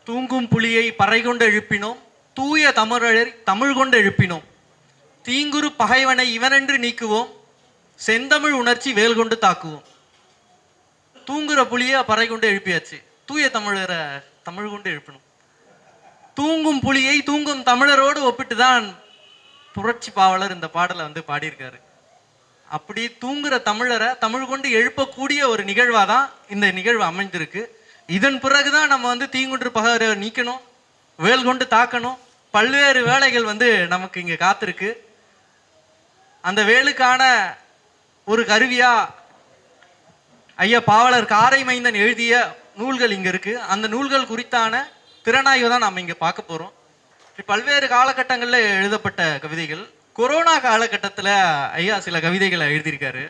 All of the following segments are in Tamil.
தூங்கும் புலியை பறை கொண்டு எழுப்பினோம், தூய தமிழரை தமிழ் கொண்டு எழுப்பினோம். தீங்குறு பகைவனை இவனென்று நீக்குவோம், செந்தமிழ் உணர்ச்சி வேல் கொண்டு தாக்குவோம். தூங்குற புலியை பறை கொண்டு எழுப்பியாச்சு, தூய தமிழரை தமிழ் கொண்டு எழுப்பணும். தூங்கும் புலியை தூங்கும் தமிழரோடு ஒப்பிட்டு தான் புரட்சி பாவலர் இந்த பாடலை வந்து பாடியிருக்காரு. அப்படி தூங்குற தமிழரை தமிழ் கொண்டு எழுப்பக்கூடிய ஒரு நிகழ்வாக தான் இந்த நிகழ்வு அமைந்திருக்கு. இதன் பிறகுதான் நம்ம வந்து தீங்குன்று பகைவரை நீக்கணும், வேல் கொண்டு தாக்கணும். பல்வேறு வேலைகள் வந்து நமக்கு இங்கே காத்திருக்கு. அந்த வேலுக்கான ஒரு கருவியா ஐயா பாவலர் காரைமைந்தன் எழுதிய நூல்கள் இங்க இருக்கு. அந்த நூல்கள் குறித்தான திறனாய்வு தான் நம்ம இங்க பார்க்க போறோம். பல்வேறு காலகட்டங்களில் எழுதப்பட்ட கவிதைகள். கொரோனா காலகட்டத்தில் ஐயா சில கவிதைகளை எழுதியிருக்காரு.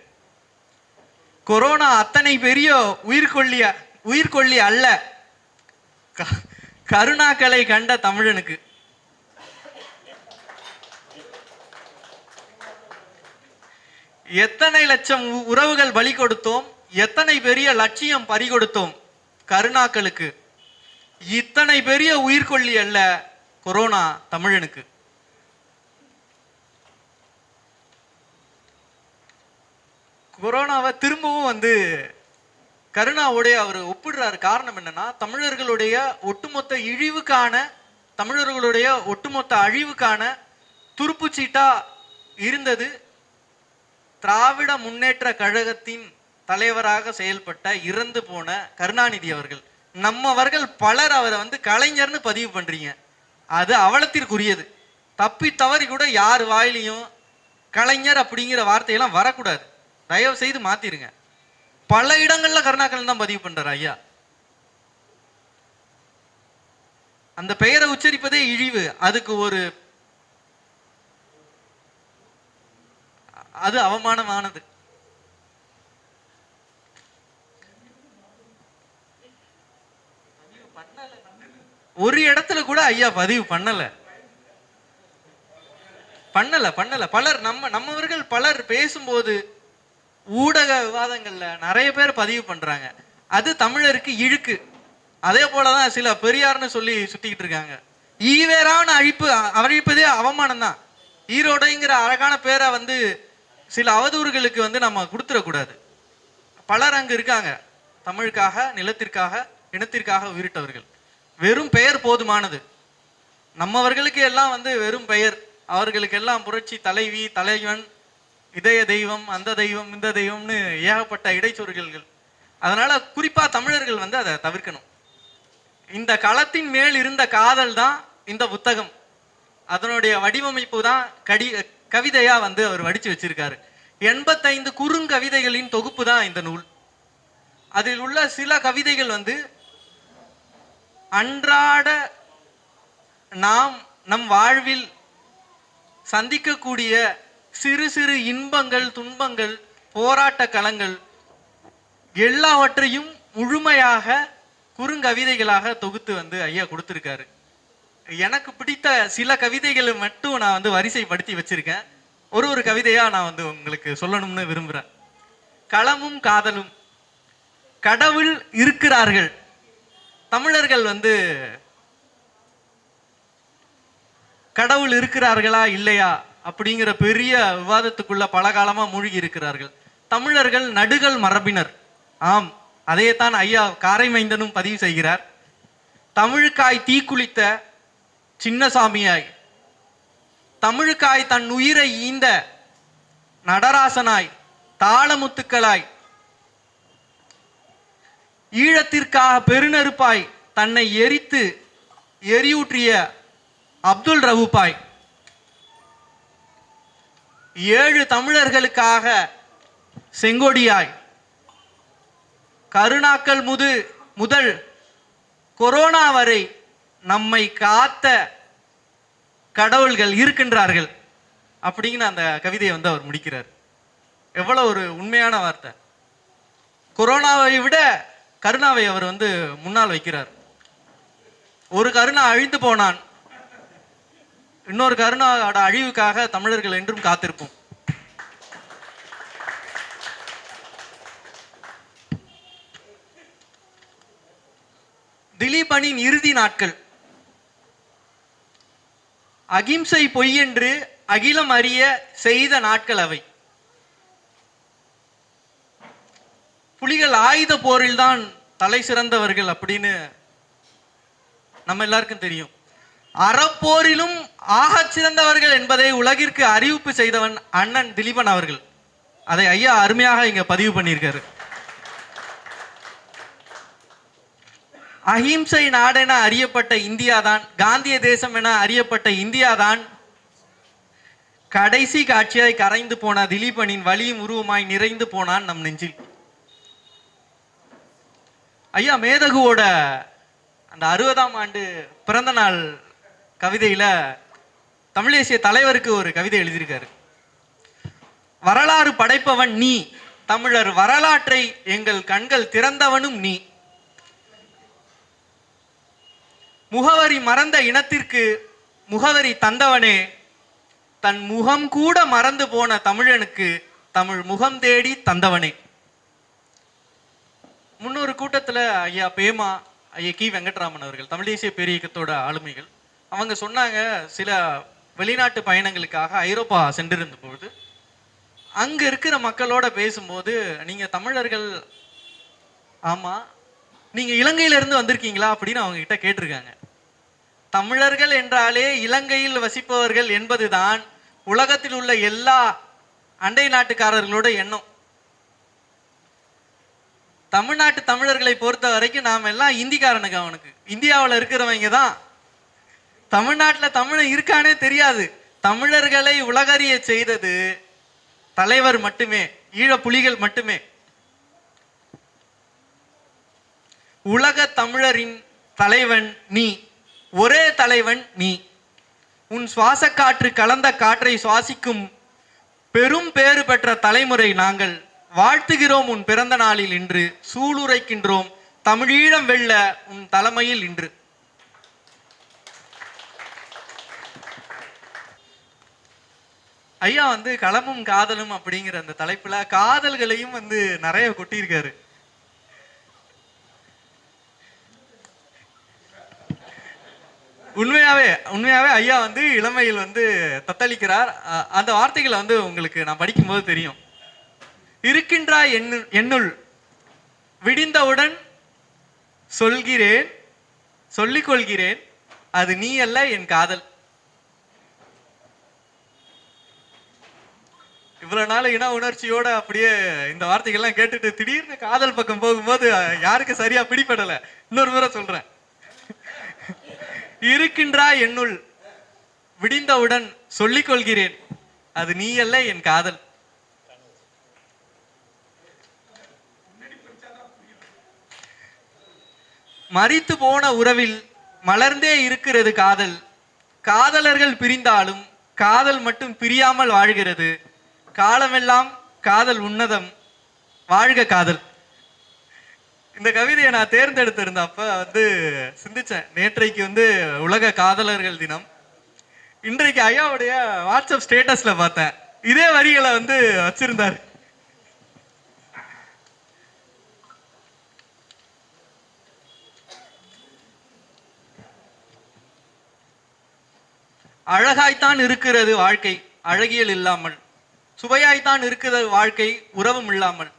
கொரோனா அத்தனை பெரிய உயிர்கொல்லி அல்ல, கருணாக்களை கண்ட தமிழனுக்கு. எத்தனை லட்சம் உறவுகள் பலி கொடுத்தோம், எத்தனை பெரிய லட்சியம் பறி கொடுத்தோம் கருணாக்களுக்கு. இத்தனை பெரிய உயிர்கொல்லி அல்ல கொரோனா தமிழனுக்கு. கொரோனாவை திரும்பவும் வந்து கருணாவோடைய அவர் ஒப்பிடுறாரு. காரணம் என்னன்னா, தமிழர்களுடைய ஒட்டுமொத்த இழிவுக்கான, தமிழர்களுடைய ஒட்டுமொத்த அழிவுக்கான துருப்புச்சீட்டா இருந்தது திராவிட முன்னேற்ற கழகத்தின் தலைவராக செயல்பட்ட இறந்து போன கருணாநிதி அவர்கள். நம்மவர்கள் பலர் அவரை வந்து கலைஞர்னு பதிவு பண்றீங்க, அது அவலத்திற்குரியது. தப்பி தவறி கூட யார் வாயிலையும் கலைஞர் அப்படிங்கிற வார்த்தையெல்லாம் வரக்கூடாது. தயவு செய்து மாத்திருங்க. பல இடங்கள்ல கருணாகரன் தான் பதிவு பண்றாரு ஐயா. அந்த பெயரை உச்சரிப்பதே இழிவு. அதுக்கு ஒரு அது அவமானமானது. ஒரு இடத்துல கூட ஐயா பதிவு பண்ணல. பலர் நம்மவர்கள் பலர் பேசும்போது ஊடக விவாதங்கள்ல நிறைய பேர் பதிவு பண்றாங்க. அது தமிழருக்கு இழுக்கு. அதே போலதான் சில பெரியார்னு சொல்லி சுத்திக்கிட்டு இருக்காங்க. ஈவேரான அழிப்பதே அவமானம் தான். ஈரோடுங்கிற அழகான பேரை வந்து சில அவதூறுகளுக்கு வந்து நம்ம கொடுத்துடக்கூடாது. பலர் அங்கு இருக்காங்க, தமிழுக்காக, நிலத்திற்காக, இனத்திற்காக உயிரிட்டவர்கள். வெறும் பெயர் போதுமானது. நம்மவர்களுக்கு எல்லாம் வந்து வெறும் பெயர், அவர்களுக்கு எல்லாம் புரட்சி தலைவி, தலைவன், இதய தெய்வம், அந்த தெய்வம், இந்த தெய்வம்னு ஏகப்பட்ட இடைச்சொல்கள். அதனால குறிப்பா தமிழர்கள் வந்து அதை தவிர்க்கணும். இந்த களத்தின் மேல் இருந்த காதல் தான் இந்த புத்தகம். அதனுடைய வடிவமைப்பு தான் கவிதையா வந்து அவர் வடிச்சு வச்சிருக்காரு. 85 குறுங்கவிதைகளின் தொகுப்பு தான் இந்த நூல். அதில் உள்ள சில கவிதைகள் வந்து அன்றாட நம் வாழ்வில் சந்திக்கக்கூடிய சிறு சிறு இன்பங்கள், துன்பங்கள், போராட்ட களங்கள் எல்லாவற்றையும் முழுமையாக குறுங்கவிதைகளாக தொகுத்து வந்து ஐயா கொடுத்திருக்காரு. எனக்கு பிடித்த சில கவிதைகளை மட்டும் நான் வந்து வரிசைப்படுத்தி வச்சிருக்கேன். ஒரு கவிதையா நான் வந்து உங்களுக்கு சொல்லணும்னு விரும்புறேன். களமும் காதலும். கடவுள் இருக்கிறார்கள். தமிழர்கள் வந்து கடவுள் இருக்கிறார்களா இல்லையா அப்படிங்கிற பெரிய விவாதத்துக்குள்ள பல காலமா மூழ்கி இருக்கிறார்கள். தமிழர்கள் நடுகள் மரபினர். ஆம், அதையத்தான் ஐயா காரைமைந்தனும் பதிவு செய்கிறார். தமிழுக்காய் தீக்குளித்த சின்னசாமியாய், தமிழுக்காய் தன் உயிரை ஈந்த நடராசனாய், தாளமுத்துக்களாய், ஈழத்திற்காக பெருநெருப்பாய் தன்னை எரித்து எரியூற்றிய அப்துல் ரவுப்பாய், 7 தமிழர்களுக்காக செங்கொடியாய், கருணாக்கள் முதல் கொரோனா வரை நம்மை காத்த கடவுள்கள் இருக்கின்றார்கள் அப்படிங்கிற அந்த கவிதையை வந்து அவர் முடிக்கிறார். எவ்வளவு ஒரு உண்மையான வார்த்தை. கொரோனாவை விட கருணாவை அவர் வந்து முன்னால் வைக்கிறார். ஒரு கருணா அழிந்து போனான், இன்னொரு கருணாவோட அழிவுக்காக தமிழர்கள் என்றும் காத்திருப்போம். திலீபனின் இறுதி நாட்கள். அகிம்சை பொய் என்று அகிலம் அறிய செய்த நாட்கள் அவை. புலிகள் ஆயுத போரில் தான் தலை சிறந்தவர்கள் அப்படின்னு நம்ம எல்லாருக்கும் தெரியும். அறப்போரிலும் ஆகச் சிறந்தவர்கள் என்பதை உலகிற்கு அறிவிப்பு செய்தவன் அண்ணன் திலீபன் அவர்கள். அதை ஐயா அருமையாக இங்க பதிவு பண்ணியிருக்காரு. அஹிம்சை நாடென அறியப்பட்ட இந்தியா தான், காந்திய தேசம் என அறியப்பட்ட இந்தியா தான் கடைசி காட்சியாய் கரைந்து போன திலீபனின் வலியும் உருவமாய் நிறைந்து போனான் நம் நெஞ்சில். ஐயா மேதகுவோட அந்த 60ஆம் ஆண்டு பிறந்த நாள் கவிதையில தமிழ் தேசிய தலைவருக்கு ஒரு கவிதை எழுதியிருக்காரு. வரலாறு படைப்பவன் நீ, தமிழர் வரலாற்றை எங்கள் கண்கள் திறந்தவனும் நீ. முகவரி மறந்த இனத்திற்கு முகவரி தந்தவனே, தன் முகம் கூட மறந்து போன தமிழனுக்கு தமிழ் முகம் தேடி தந்தவனே. முன்னொரு கூட்டத்துல ஐயா பேமா, ஐயா கி வெங்கட்ராமன் அவர்கள், தமிழ் தேசிய பேரியக்கத்தோட ஆளுமைகள், அவங்க சொன்னாங்க, சில வெளிநாட்டு பயணங்களுக்காக ஐரோப்பா சென்றிருந்த பொழுது அங்க இருக்கிற மக்களோட பேசும்போது, நீங்க தமிழர்கள், ஆமா, நீங்க இலங்கையில இருந்து வந்திருக்கீங்களா அப்படின்னு அவங்க கிட்ட கேட்டிருக்காங்க. தமிழர்கள் என்றாலே இலங்கையில் வசிப்பவர்கள் என்பதுதான் உலகத்தில் உள்ள எல்லா அண்டை நாட்டுக்காரர்களோட எண்ணம். தமிழ்நாட்டு தமிழர்களை பொறுத்த வரைக்கும் நாம் எல்லாம் இந்திக்காரனுக்கு, அவனுக்கு இந்தியாவில் இருக்கிறவங்க தான். தமிழ்நாட்டில் தமிழன் இருக்கானே தெரியாது. தமிழர்களை உலகறிய செய்தது தலைவர் மட்டுமே, ஈழ புலிகள் மட்டுமே. உலக தமிழரின் தலைவன் நீ, ஒரே தலைவன் நீ. உன் சுவாச காற்று கலந்த காற்றை சுவாசிக்கும் பெரும் பேறு பெற்ற தலைமுறை நாங்கள். வாழ்த்துகிறோம் உன் பிறந்த நாளில் இன்று, சூளுரைக்கின்றோம் தமிழீழம் வெல்ல உன் தலைமையில் இன்று. ஐயா களமும் காதலும் அப்படிங்கிற அந்த தலைப்புல காதல்களையும் நிறைய கொட்டியிருக்காரு. உண்மையாவே ஐயா இளமையில் தத்தளிக்கிறார். அந்த வார்த்தைகளை உங்களுக்கு நான் படிக்கும்போது தெரியும். இருக்கின்றாய் என்னுள், விடிந்தவுடன் சொல்கிறேன், சொல்லிக் கொள்கிறேன், அது நீ அல்ல என் காதல். இவ்வளவு நாள் இன உணர்ச்சியோட அப்படியே இந்த வார்த்தைகள்லாம் கேட்டுட்டு திடீர்னு காதல் பக்கம் போகும்போது யாருக்கு சரியா பிடிபடல. இன்னொரு முறை சொல்றேன். இருக்கின்றாய் என்னுள், விடிந்தவுடன் சொல்லிக் கொள்கிறேன், அது நீ அல்ல என் காதல். மரித்து போன உறவில் மலர்ந்தே இருக்கிறது காதல். காதலர்கள் பிரிந்தாலும் காதல் மட்டும் பிரியாமல் வாழ்கிறது. காலமெல்லாம் காதல் உன்னதம், வாழ்க காதல். இந்த கவிதையை நான் தேர்ந்தெடுத்திருந்தப்ப சிந்திச்சேன். நேற்றைக்கு உலக காதலர்கள் தினம். இன்றைக்கு ஐயாவுடைய வாட்ஸ்அப் ஸ்டேட்டஸ்ல பார்த்தேன், இதே வரிகளை வச்சிருந்தாரு. அழகாய்த்தான் இருக்கிறது வாழ்க்கை அழகியல் இல்லாமல், சுவையாய்த்தான் இருக்கிறது வாழ்க்கை உறவும் இல்லாமல்,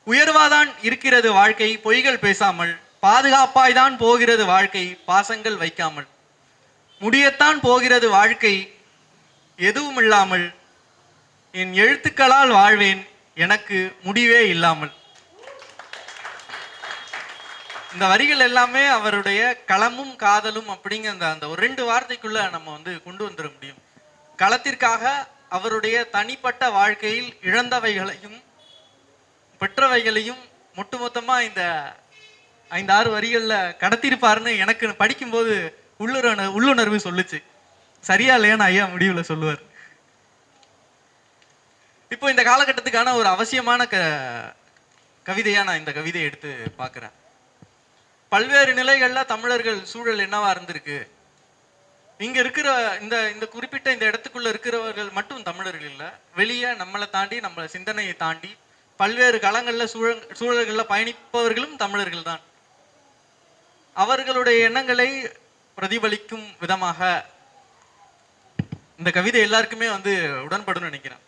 உயர்வாதான் இருக்கிறது வாழ்க்கை பொய்கள் பேசாமல், பாதுகாப்பாய்தான் போகிறது வாழ்க்கை பாசங்கள் வைக்காமல், முடியத்தான் போகிறது வாழ்க்கை எதுவும் இல்லாமல், என் எழுத்துக்களால் வாழ்வேன் எனக்கு முடிவே இல்லாமல். இந்த வரிகள் எல்லாமே அவருடைய களமும் காதலும் அப்படிங்கிற அந்த ஒரு 2 வார்த்தைக்குள்ள நம்ம கொண்டு வந்துட முடியும். களத்திற்காக அவருடைய தனிப்பட்ட வாழ்க்கையில் இழந்தவைகளையும் பெற்றவைகளையும் ஒட்டுமொத்தமா இந்த 5-6 வரிகள்ல கடத்திருப்பாருன்னு எனக்கு படிக்கும்போது உள்ளுணர்வு சொல்லுச்சு. சரியா இல்லையான்னு ஐயா முடிவுல சொல்லுவார். இப்போ இந்த காலகட்டத்துக்கான ஒரு அவசியமான கவிதையா நான் இந்த கவிதையை எடுத்து பார்க்கிறேன். பல்வேறு நிலைகள்ல தமிழர்கள் சூழல் என்னவா இருந்திருக்கு. இங்க இருக்கிற இந்த குறிப்பிட்ட இந்த இடத்துக்குள்ள இருக்கிறவர்கள் மட்டும் தமிழர்கள் இல்ல, வெளியே நம்மளை தாண்டி நம்ம சிந்தனையை தாண்டி பல்வேறு களங்கள்ல சூழல்கள்ல பயணிப்பவர்களும் தமிழர்கள் தான். அவர்களுடைய எண்ணங்களை பிரதிபலிக்கும் விதமாக இந்த கவிதை எல்லாருக்குமே உடன்படும் நினைக்கிறேன்.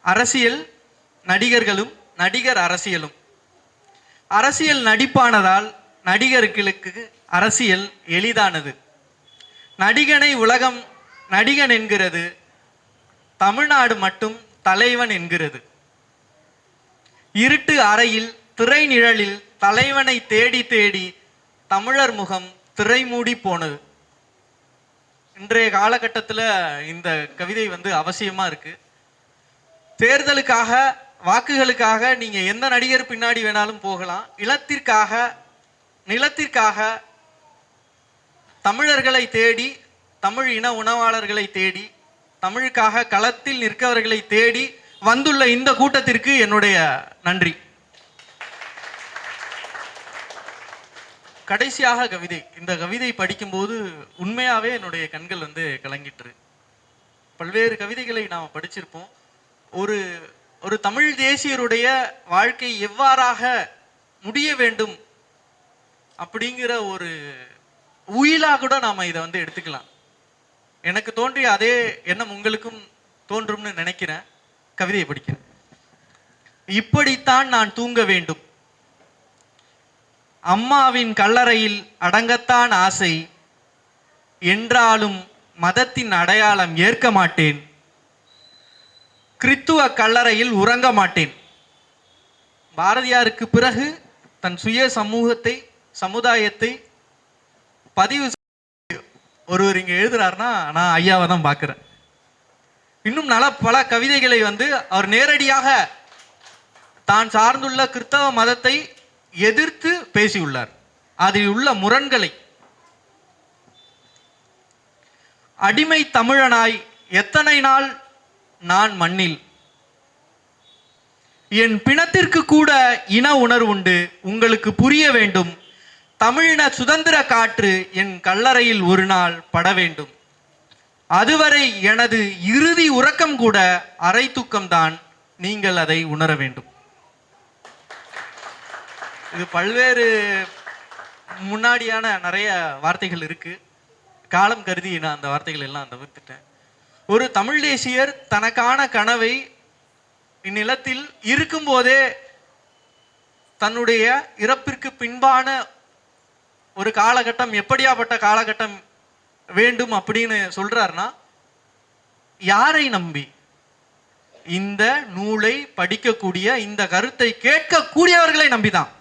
அரசியல் நடிகர்களும் நடிகர் அரசியலும். அரசியல் நடிப்பானதால் நடிகர்களுக்கு அரசியல் எளிதானது. நடிகனை உலகம் நடிகன் என்கிறது, தமிழ்நாடு மட்டும் தலைவன் என்கிறது. இருட்டு அறையில் திரை நிழலில் தலைவனை தேடி தேடி தமிழர் முகம் திரை மூடி போனது. இன்றைய காலகட்டத்தில் இந்த கவிதை அவசியமா இருக்கு. தேர்தலுக்காக வாக்குகளுக்காக நீங்க எந்த நடிகர் பின்னாடி வேணாலும் போகலாம். நிலத்திற்காக தமிழர்களை தேடி, தமிழ் இன உணவாளர்களை தேடி, தமிழுக்காக களத்தில் நிற்கவர்களை தேடி வந்துள்ள இந்த கூட்டத்திற்கு என்னுடைய நன்றி. கடைசியாக கவிதை. இந்த கவிதை படிக்கும்போது உண்மையாவே என்னுடைய கண்கள் கலங்கிட்டு. பல்வேறு கவிதைகளை நாம் படிச்சிருப்போம். ஒரு தமிழ் தேசியருடைய வாழ்க்கை எவ்வாறாக முடிய வேண்டும் அப்படிங்கிற ஒரு உயிலா கூட நாம இதை எடுத்துக்கலாம். எனக்கு தோன்றிய அதே எண்ணம் உங்களுக்கும் தோன்றும்னு நினைக்கிறேன். கவிதையை படிக்கிறேன். இப்படித்தான் நான் தூங்க வேண்டும், அம்மாவின் கல்லறையில் அடங்கத்தான் ஆசை, என்றாலும் மதத்தின் அடையாளம் ஏற்க மாட்டேன், கிறித்துவ கல்லறையில் உறங்க மாட்டேன். பாரதியாருக்கு பிறகு தன் சுய சமுதாயத்தை பதிவு ஒருவர் இங்க எழுதுறாருன்னா நான் ஐயாவை தான் பார்க்கிறேன். இன்னும் பல கவிதைகளை அவர் நேரடியாக தான் சார்ந்துள்ள கிறிஸ்தவ மதத்தை எதிர்த்து பேசியுள்ளார். அதில் உள்ள முரண்களை, அடிமை தமிழனாய் எத்தனை நாள் நான் மண்ணில், என் பிணத்திற்கு கூட இன உணர்வுண்டு, உங்களுக்கு புரிய வேண்டும், தமிழின சுதந்திர காற்று என் கல்லறையில் ஒரு நாள் பட வேண்டும், அதுவரை எனது இறுதி உறக்கம் கூட அரை தூக்கம்தான், நீங்கள் அதை உணர வேண்டும். இது பல்வேறு முன்னாடியான நிறைய வார்த்தைகள் இருக்கு. காலம் கருதி நான் அந்த வார்த்தைகள் எல்லாம் தவிர்த்துட்டேன். ஒரு தமிழ் தேசியர் தனக்கான கனவை இந்நிலத்தில் இருக்கும் போதே தன்னுடைய இறப்பிற்கு பின்பான ஒரு காலகட்டம் எப்படியாப்பட்ட காலகட்டம் வேண்டும் அப்படின்னு சொல்றாருன்னா, யாரை நம்பி? இந்த நூலை படிக்கக்கூடிய, இந்த கருத்தை கேட்கக்கூடியவர்களை நம்பிதான்.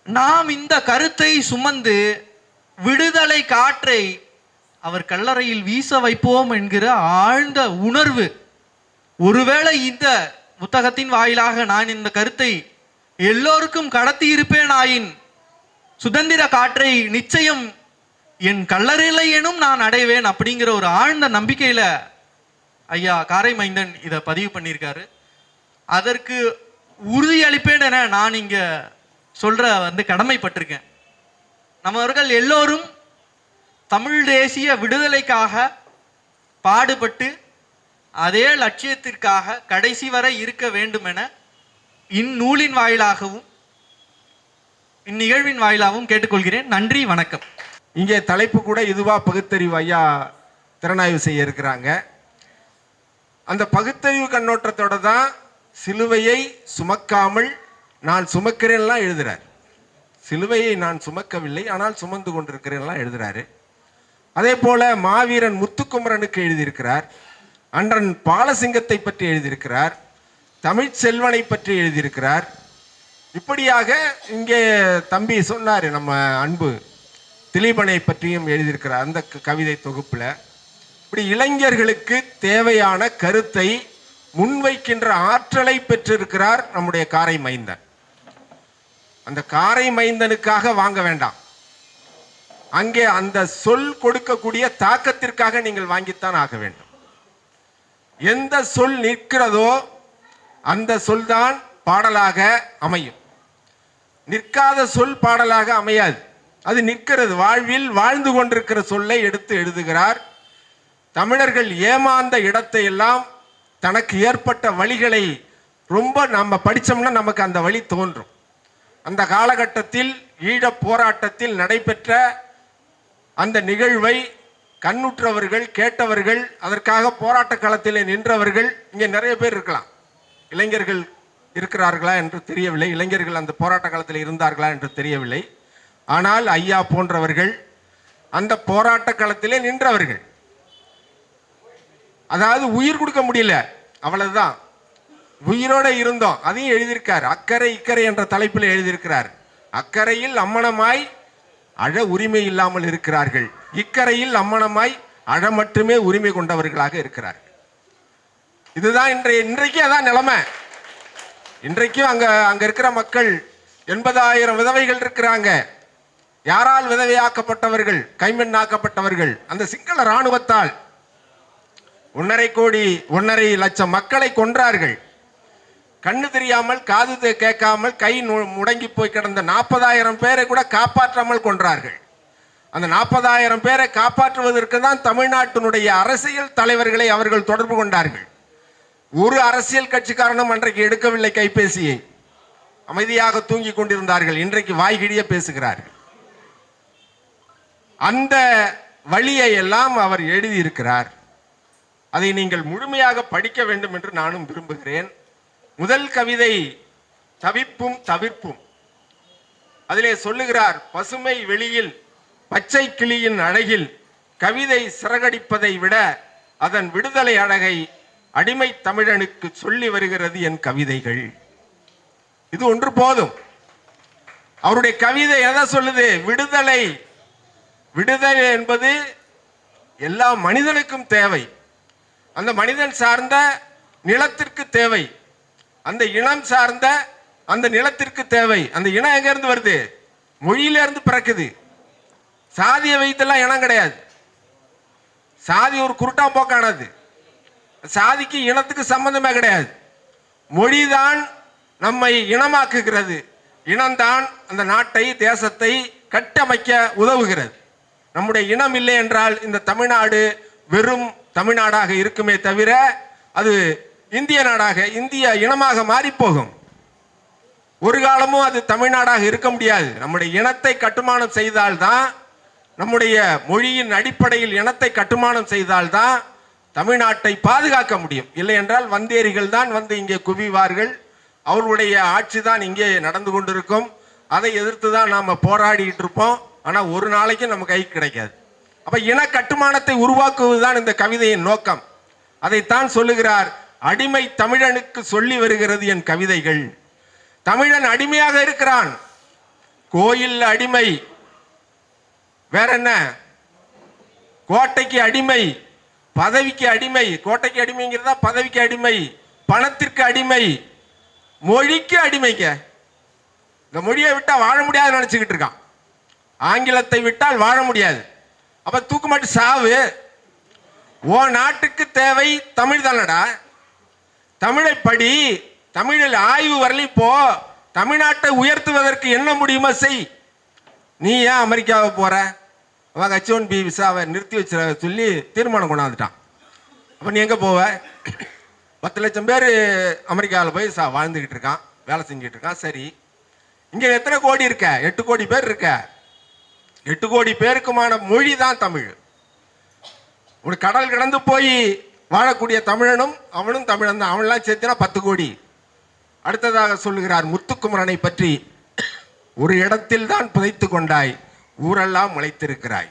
நாம் இந்த கருத்தை சுமந்து விடுதலை காற்றை அவர் கல்லறையில் வீச வைப்போம் என்கிற ஆழ்ந்த உணர்வு. ஒருவேளை இந்த புத்தகத்தின் வாயிலாக நான் இந்த கருத்தை எல்லோருக்கும் கடத்தி இருப்பேன் ஆயின், சுதந்திர காற்றை நிச்சயம் என் கல்லறையிலேனும் நான் அடைவேன் அப்படிங்கிற ஒரு ஆழ்ந்த நம்பிக்கையில ஐயா காரை மைந்தன் இதை பதிவு பண்ணியிருக்காரு. அதற்கு உறுதியளிப்பேன் என நான் இங்க சொல்ற கடமைப்பட்டிருக்கேன். நம்மவர்கள் எல்லோரும் தமிழ் தேசிய விடுதலைக்காக பாடுபட்டு அதே லட்சியத்திற்காக கடைசி வரை இருக்க வேண்டும் என இந்நூலின் வாயிலாகவும் இந்நிகழ்வின் வாயிலாகவும் கேட்டுக்கொள்கிறேன். நன்றி, வணக்கம். இங்கே தலைப்பு கூட இதுவா பகுத்தறிவு ஐயா திறனாய்வு செய்ய இருக்கிறாங்க. அந்த பகுத்தறிவு கண்ணோட்டத்தோட தான் சிலுவையை சுமக்காமல் நான் சுமக்கிறேன்லாம் எழுதுறார். சிலுவையை நான் சுமக்கவில்லை, ஆனால் சுமந்து கொண்டிருக்கிறேன்லாம் எழுதுறாரு. அதே போல மாவீரன் முத்துக்குமரனுக்கு எழுதியிருக்கிறார், அன்றன் பாலசிங்கத்தை பற்றி எழுதியிருக்கிறார், தமிழ்ச்செல்வனை பற்றி எழுதியிருக்கிறார். இப்படியாக இங்கே தம்பி சொன்னார், நம்ம அன்பு திலீபனை பற்றியும் எழுதியிருக்கிறார் அந்த கவிதை தொகுப்புல. இப்படி இளைஞர்களுக்கு தேவையான கருத்தை முன்வைக்கின்ற ஆற்றலை பெற்றிருக்கிறார் நம்முடைய காரை மைந்தன். அந்த காரை மைந்தனுக்காக வாங்க வேண்டாம், அங்கே அந்த சொல் கொடுக்கக்கூடிய தாக்கத்திற்காக நீங்கள் வாங்கித்தான் ஆக வேண்டும். எந்த சொல் நிற்கிறதோ அந்த சொல்தான் பாடலாக அமையும். நிற்காத சொல் பாடலாக அமையாது, அது நிற்கிறது. வாழ்வில் வாழ்ந்து கொண்டிருக்கிற சொல்லை எடுத்து எழுதுகிறார். தமிழர்கள் ஏமாந்த இடத்தை எல்லாம், தனக்கு ஏற்பட்ட வழிகளை ரொம்ப நம்ம படித்தோம்னா நமக்கு அந்த வழி தோன்றும். அந்த காலகட்டத்தில் ஈழப் போராட்டத்தில் நடைபெற்ற அந்த நிகழ்வை கண்ணுற்றவர்கள், கேட்டவர்கள், அதற்காக போராட்ட களத்திலே நின்றவர்கள் இங்கே நிறைய பேர் இருக்கலாம். இளைஞர்கள் இருக்கிறார்களா என்று தெரியவில்லை, இளைஞர்கள் அந்த போராட்ட காலத்தில் இருந்தார்களா என்று தெரியவில்லை. ஆனால் ஐயா போன்றவர்கள் அந்த போராட்ட களத்திலே நின்றவர்கள். அதாவது உயிர் கொடுக்க முடியல, அவ்வளவுதான். உயிரோட இருந்தோம், அதையும் எழுதியிருக்கார். அக்கறை இக்கரை என்ற தலைப்பில் எழுதியிருக்கிறார். அக்கறையில் அம்மனமாய் அழ உரிமை இல்லாமல் இருக்கிறார்கள், இக்கரையில் அம்மனமாய் அழ மட்டுமே உரிமை கொண்டவர்களாக இருக்கிறார்கள். இதுதான் இன்றைக்கு அதான் நிலைமை. இன்றைக்கும் அங்க இருக்கிற மக்கள் 80,000 விதவைகள் இருக்கிறாங்க. யாரால் விதவையாக்கப்பட்டவர்கள்? கைமென்னாக்கப்பட்டவர்கள். அந்த சிங்கள இராணுவத்தால் 1.5 லட்சம் மக்களை கொன்றார்கள். கண்ணு தெரியாமல், காது கேட்காமல், கை முடங்கி போய் கிடந்த 40,000 பேரை கூட காப்பாற்றாமல் கொன்றார்கள். அந்த 40,000 பேரை காப்பாற்றுவதற்கு தான் தமிழ்நாட்டினுடைய அரசியல் தலைவர்களை அவர்கள் தொடர்பு கொண்டார்கள். ஒரு அரசியல் கட்சிக்காரனும் அன்றைக்கு எடுக்கவில்லை கைபேசியை, அமைதியாக தூங்கி கொண்டிருந்தார்கள். இன்றைக்கு வாய்கிழிய பேசுகிறார்கள். அந்த வழியை எல்லாம் அவர் எழுதியிருக்கிறார். அதை நீங்கள் முழுமையாக படிக்க வேண்டும் என்று நானும் விரும்புகிறேன். முதல் கவிதை தவிப்பும் தவிர்ப்பும். அதிலே சொல்லுகிறார், பசுமை வெளியில் பச்சை கிளியின் அழகில் கவிதை சிறகடிப்பதை விட அதன் விடுதலை அழகை அடிமை தமிழனுக்கு சொல்லி வருகிறது என் கவிதைகள். இது ஒன்று போதும். அவருடைய கவிதை எதை சொல்லுது? விடுதலை. விடுதலை என்பது எல்லா மனிதனுக்கும் தேவை. அந்த மனிதன் சார்ந்த நிலத்திற்கு தேவை, அந்த இனம் சார்ந்த அந்த நிலத்திற்கு தேவை. அந்த இனம் எங்க இருந்து வருது? மொழியில இருந்து பிறக்குது. சாதியை வைத்தெல்லாம் இனம் கிடையாது. சாதி ஒரு குருட்டாம் போக்கானது. சாதிக்கு இனத்துக்கு சம்பந்தமே கிடையாது. மொழிதான் நம்மை இனமாக்குகிறது. இனம்தான் அந்த நாட்டை, தேசத்தை கட்டமைக்க உதவுகிறது. நம்முடைய இனம் இல்லை என்றால் இந்த தமிழ்நாடு வெறும் தமிழ்நாடாக இருக்குமே தவிர அது இந்திய நாடாக, இந்திய இனமாக மாறி போகும். ஒரு காலமும் அது தமிழ்நாடாக இருக்க முடியாது. நம்முடைய இனத்தை கட்டுமானம் செய்தால்தான், நம்முடைய மொழியின் அடிப்படையில் இனத்தை கட்டுமானம் செய்தால்தான் தமிழ்நாட்டை பாதுகாக்க முடியும். இல்லை என்றால் வந்தேரிகள் தான் வந்து இங்கே குவிவார்கள். அவர்களுடைய ஆட்சி தான் இங்கே நடந்து கொண்டிருக்கும். அதை எதிர்த்து தான் நாம போராடிட்டு இருப்போம். ஆனா ஒரு நாளைக்கு நம்ம கை கிடைக்காது. அப்ப இன கட்டுமானத்தை உருவாக்குவதுதான் இந்த கவிதையின் நோக்கம். அதைத்தான் சொல்லுகிறார், அடிமை தமிழனுக்கு சொல்லி வருகிறது என் கவிதைகள். தமிழன் அடிமையாக இருக்கிறான். கோயில் அடிமை, வேற என்ன? கோட்டைக்கு அடிமை, பதவிக்கு அடிமை. கோட்டைக்கு அடிமைங்கிறதா பதவிக்கு அடிமை, பணத்திற்கு அடிமை, மொழிக்கு அடிமைங்க. இந்த மொழியை விட்டா வாழ முடியாது நினைச்சுக்கிட்டு இருக்கான். ஆங்கிலத்தை விட்டால் வாழ முடியாது. அப்ப தூக்குமாட்டு சாவு. ஓ நாட்டுக்கு தேவை தமிழ் தானடா. தமிழை படி, தமிழில் ஆய்வு வரலி போ. தமிழ்நாட்டை உயர்த்துவதற்கு என்ன முடியுமா செய். நீ ஏன் அமெரிக்காவை போற? அவன் H1B விசாவை நிறுத்தி வச்சு சொல்லி தீர்மானம் கொண்டாந்துட்டான். அப்ப நீ எங்க போவ? 10 லட்சம் பேர் அமெரிக்காவில் போய் வாழ்ந்துகிட்டு இருக்கான், வேலை செஞ்சுட்டு இருக்கான். சரி, இங்க எத்தனை கோடி இருக்க? 8 கோடி பேர் இருக்க. 8 கோடி பேருக்குமான மொழி தான் தமிழ். ஒரு கடல் கடந்து போய் வாழக்கூடிய தமிழனும் அவனும் தமிழன் தான். அவனெல்லாம் சேர்த்தினா 10 கோடி. அடுத்ததாக சொல்லுகிறார் முத்துக்குமரனை பற்றி, ஒரு இடத்தில் தான் புதைத்து கொண்டாய், ஊரெல்லாம் முளைத்திருக்கிறாய்.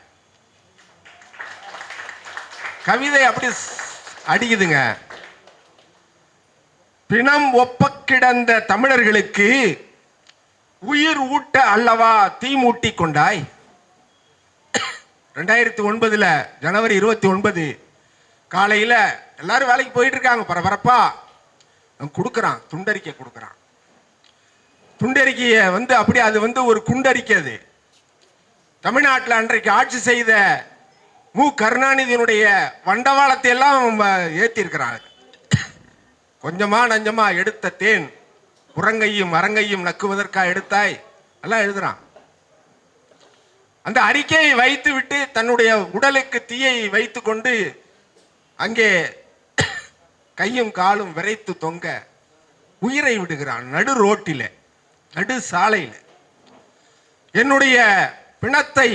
கவிதை அப்படி அடிக்குதுங்க. பிணம் ஒப்ப கிடந்த தமிழர்களுக்கு உயிர் ஊட்ட அல்லவா தீ மூட்டி கொண்டாய். 2009 ஜனவரி 29 காலையில எல்லாரும் வேலைக்கு போயிட்டு இருக்காங்க. பரபரப்பா கொடுக்கறான், துண்டறிக்கை கொடுக்கறான். துண்டறிக்கையை அப்படி அது ஒரு குண்டறிக்கை. அது தமிழ்நாட்டில் அன்றைக்கு ஆட்சி செய்த மு கருணாநிதியினுடைய வண்டவாளத்தை எல்லாம் ஏத்தி இருக்கிறாங்க. கொஞ்சமா நஞ்சமா எடுத்த தேன் குரங்கையும் அரங்கையும் நக்குவதற்காக எடுத்தாய் எல்லாம் எழுதுறான். அந்த அறிக்கையை வைத்து விட்டு தன்னுடைய உடலுக்கு தீயை வைத்து கொண்டு அங்கே கையும் காலும் விரைத்து தொங்க உயிரை விடுகிறான். நடு ரோட்டில, நடு சாலையில. என்னுடைய பிணத்தை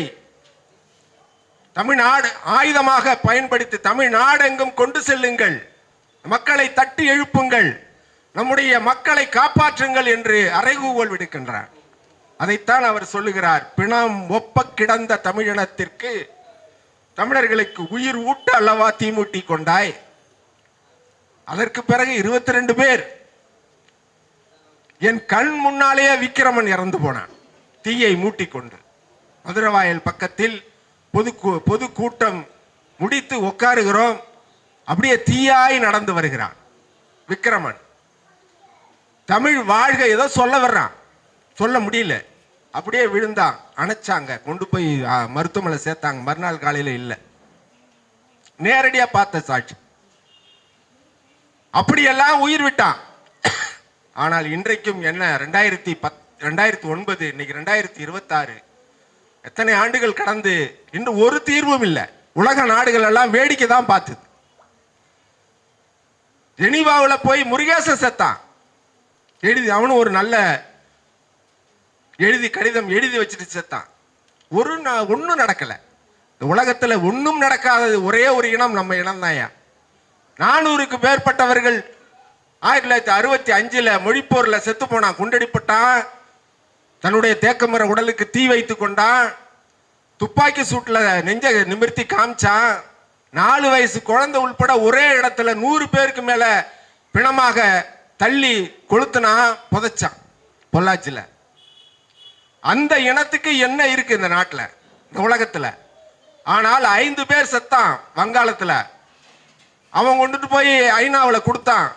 தமிழ்நாடு ஆயுதமாக பயன்படுத்தி தமிழ்நாடு எங்கும் கொண்டு செல்லுங்கள், மக்களை தட்டி எழுப்புங்கள், நம்முடைய மக்களை காப்பாற்றுங்கள் என்று அறைகூவல் விடுக்கின்றார். அதைத்தான் அவர் சொல்லுகிறார். பிணம் ஒப்ப கிடந்த தமிழினத்திற்கு தமிழர்களுக்கு உயிர் ஊட்ட அல்லவா தீமூட்டி கொண்டாய். அதற்கு பிறகு 22 பேர் என் கண் முன்னாலேயே விக்கிரமன் இறந்து போனான், தீயை மூட்டிக்கொண்டு. மதுரவாயல் பக்கத்தில் பொது கூட்டம் முடித்து உட்காருகிறோம், அப்படியே தீயாய் நடந்து வருகிறான் விக்கிரமன். தமிழ் வாழ்க ஏதோ சொல்ல வர்றான், சொல்ல முடியல, அப்படியே விழுந்தான். அணைச்சாங்க, கொண்டு போய் மருத்துவமனை சேர்த்தாங்க. மறுநாள் காலையில இல்லை, நேரடியா பார்த்த சாட்சி. அப்படியெல்லாம் உயிர் விட்டான். ஆனால் இன்றைக்கும் என்ன 2009, இன்னைக்கு 2026, எத்தனை ஆண்டுகள் கடந்து இன்னும் ஒரு தீர்வும் இல்லை. உலக நாடுகள் எல்லாம் வேடிக்கை தான் பார்த்தது. ஜெனீவாவில் போய் முருகேசன் செத்தான் எழுதி, அவனும் ஒரு நல்ல கடிதம் எழுதி வச்சுட்டு செத்தான். ஒன்னும் நடக்கல. இந்த உலகத்துல ஒன்னும் நடக்காதது ஒரே ஒரு இனம், நம்ம இனம் தான்யா. 400க்கு மேற்பட்டவர்கள் 1965 மொழிப்போர்ல செத்து போனான், குண்டடிப்பட்டான், தன்னுடைய தேக்கமர உடலுக்கு தீ வைத்து கொண்டான், துப்பாக்கி சூட்ல நெஞ்ச நிமிர்த்தி காமிச்சான். 4 வயசு குழந்தை உள்பட ஒரே இடத்துல 100 பேருக்கு மேல பிணமாக தள்ளி கொளுத்துனா, புதைச்சான் பொள்ளாச்சியில. அந்த இனத்துக்கு என்ன இருக்கு இந்த நாட்டில், இந்த உலகத்துல? ஆனால் 5 பேர் செத்தான் வங்காளத்துல. அவன் கொண்டுட்டு போய் ஐநாவில் கொடுத்தான்.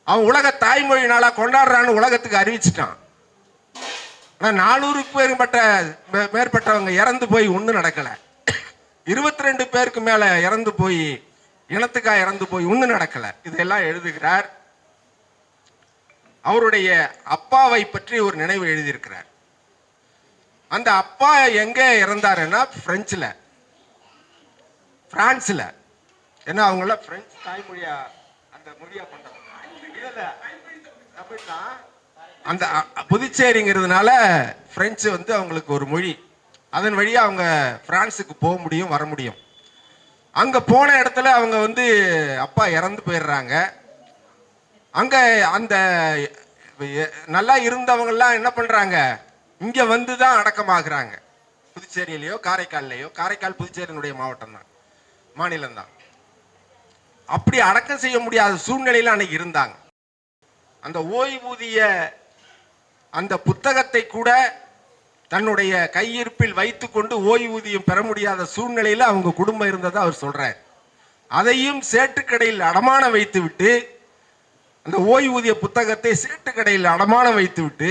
அவன் உலக தாய்மொழி நாளா கொண்டாடுறான்னு உலகத்துக்கு அறிவிச்சிட்டான். 400க்கு மேற்பட்டவங்க இறந்து போய் ஒன்றும் நடக்கல. 22 பேருக்கு மேல இறந்து போய், இனத்துக்கா இறந்து போய் ஒன்றும் நடக்கல. இதெல்லாம் எழுதுகிறார். அவருடைய அப்பாவை பற்றி ஒரு நினைவு எழுதியிருக்கிறார். அந்த அப்பா எங்க இறந்தாருன்னா பிரான்ஸ்ல. ஏன்னா அவங்கள பிரெஞ்சு தாய்மொழியா அந்த மொழியா பண்றாங்க. அந்த புதுச்சேரிங்கிறதுனால பிரெஞ்சு அவங்களுக்கு ஒரு மொழி. அதன் வழியா அவங்க பிரான்ஸுக்கு போக முடியும், வர முடியும். அங்க போன இடத்துல அவங்க அப்பா இறந்து போயிடுறாங்க. அங்க அந்த நல்லா இருந்தவங்க எல்லாம் என்ன பண்றாங்க, இங்க வந்துதான் அடக்கமாகறாங்க. புதுச்சேரியிலயோ காரைக்கால்லையோ, காரைக்கால் புதுச்சேரியினுடைய மாவட்டம் தான், மாநிலம் தான். அப்படி அடக்கம் செய்ய முடியாத சூழ்நிலையில அன்னைக்கு இருந்தாங்க. அந்த ஓய்வூதிய அந்த புத்தகத்தை கூட தன்னுடைய கையிருப்பில் வைத்துக்கொண்டு ஓய்வூதியம் பெற முடியாத சூழ்நிலையில அவங்க குடும்பம் இருந்ததை அவர் சொல்றார். அதையும் சேட்டுக்கடையில் அடமானம் வைத்து விட்டு, அந்த ஓய்வூதிய புத்தகத்தை சேட்டுக்கடையில் அடமானம் வைத்து விட்டு,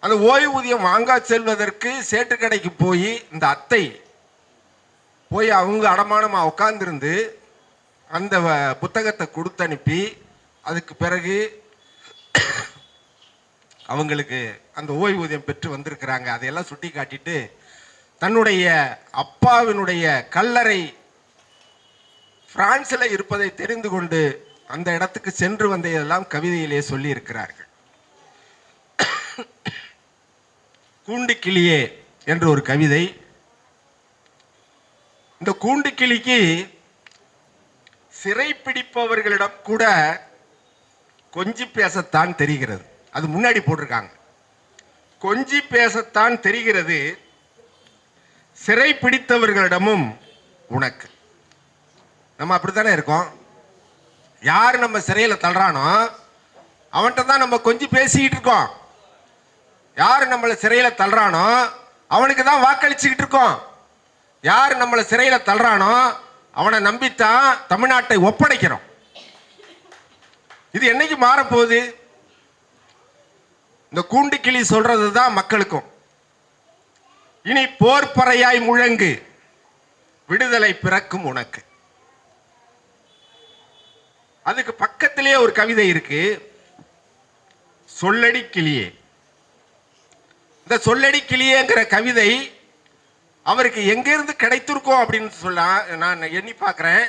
அந்த ஓய்வூதியம் வாங்க செல்வதற்கு சேட்டுக்கடைக்கு போய் இந்த அத்தை போய் அவங்க அடமானமா உட்கார்ந்திருந்து அந்த புத்தகத்தை கொடுத்து அனுப்பி, அதுக்கு பிறகு அவங்களுக்கு அந்த ஓய்வூதியம் பெற்று வந்திருக்கிறாங்க. அதையெல்லாம் சுட்டி காட்டிட்டு தன்னுடைய அப்பாவினுடைய கல்லறை பிரான்ஸ்ல இருப்பதை தெரிந்து கொண்டு அந்த இடத்துக்கு சென்று வந்ததெல்லாம் கவிதையிலே சொல்லி இருக்கிறார்கள். கூண்டு கிளியே என்று ஒரு கவிதை. இந்த கூண்டு கிளிக்கு சிறைப்பிடிப்பவர்களிடம் கூட கொஞ்சி பேசத்தான் தெரிகிறது. அது முன்னாடி போட்டிருக்காங்க, கொஞ்சி பேசத்தான் தெரிகிறது, சிறை பிடித்தவர்களிடமும் உனக்கு. நம்ம அப்படித்தானே இருக்கோம். யாரு நம்ம சிறையில தள்ளுறானோ அவன்கிட்ட தான் நம்ம கொஞ்சம் பேசிக்கிட்டு இருக்கோம். யாரு நம்மளை சிறையில தள்ளுறானோ அவனுக்கு தான் வாக்களிச்சுக்கிட்டு இருக்கோம். யாரு நம்மளை சிறையில தள்ளுறானோ அவனை நம்பித்தான் தமிழ்நாட்டை ஒப்படைக்கிறோம். இது என்னைக்கு மாறப்போகுது? இந்த கூண்டு கிளி சொல்றதுதான் மக்களுக்கும். இனி போர்ப்பறையாய் முழங்கு, விடுதலை பிறக்கும் உனக்கு. அதுக்கு பக்கத்திலே ஒரு கவிதை இருக்கு, சொல்லடி கிளியே. இந்த சொல்லடி கிளியேங்கிற கவிதை அவருக்கு எங்கிருந்து கிடைத்திருக்கோம் அப்படின்னு சொல்ல நான் எண்ணி பார்க்கிறேன்.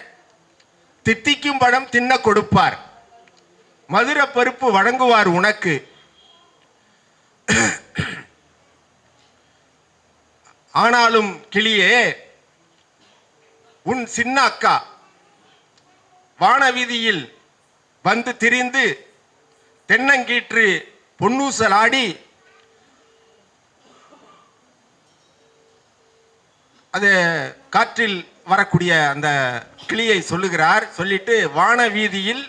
தித்திக்கும் பழம் தின்ன கொடுப்பார், மதுரை பருப்பு வழங்குவார் உனக்கு, ஆனாலும் கிளியே, உன் சின்ன அக்கா வானவீதியில் வந்து திரிந்து தென்னங்கீற்று பொன்னூசலாடி அது காற்றில் வரக்கூடிய அந்த கிளியை சொல்லுகிறார். சொல்லிட்டு வானவீதியில்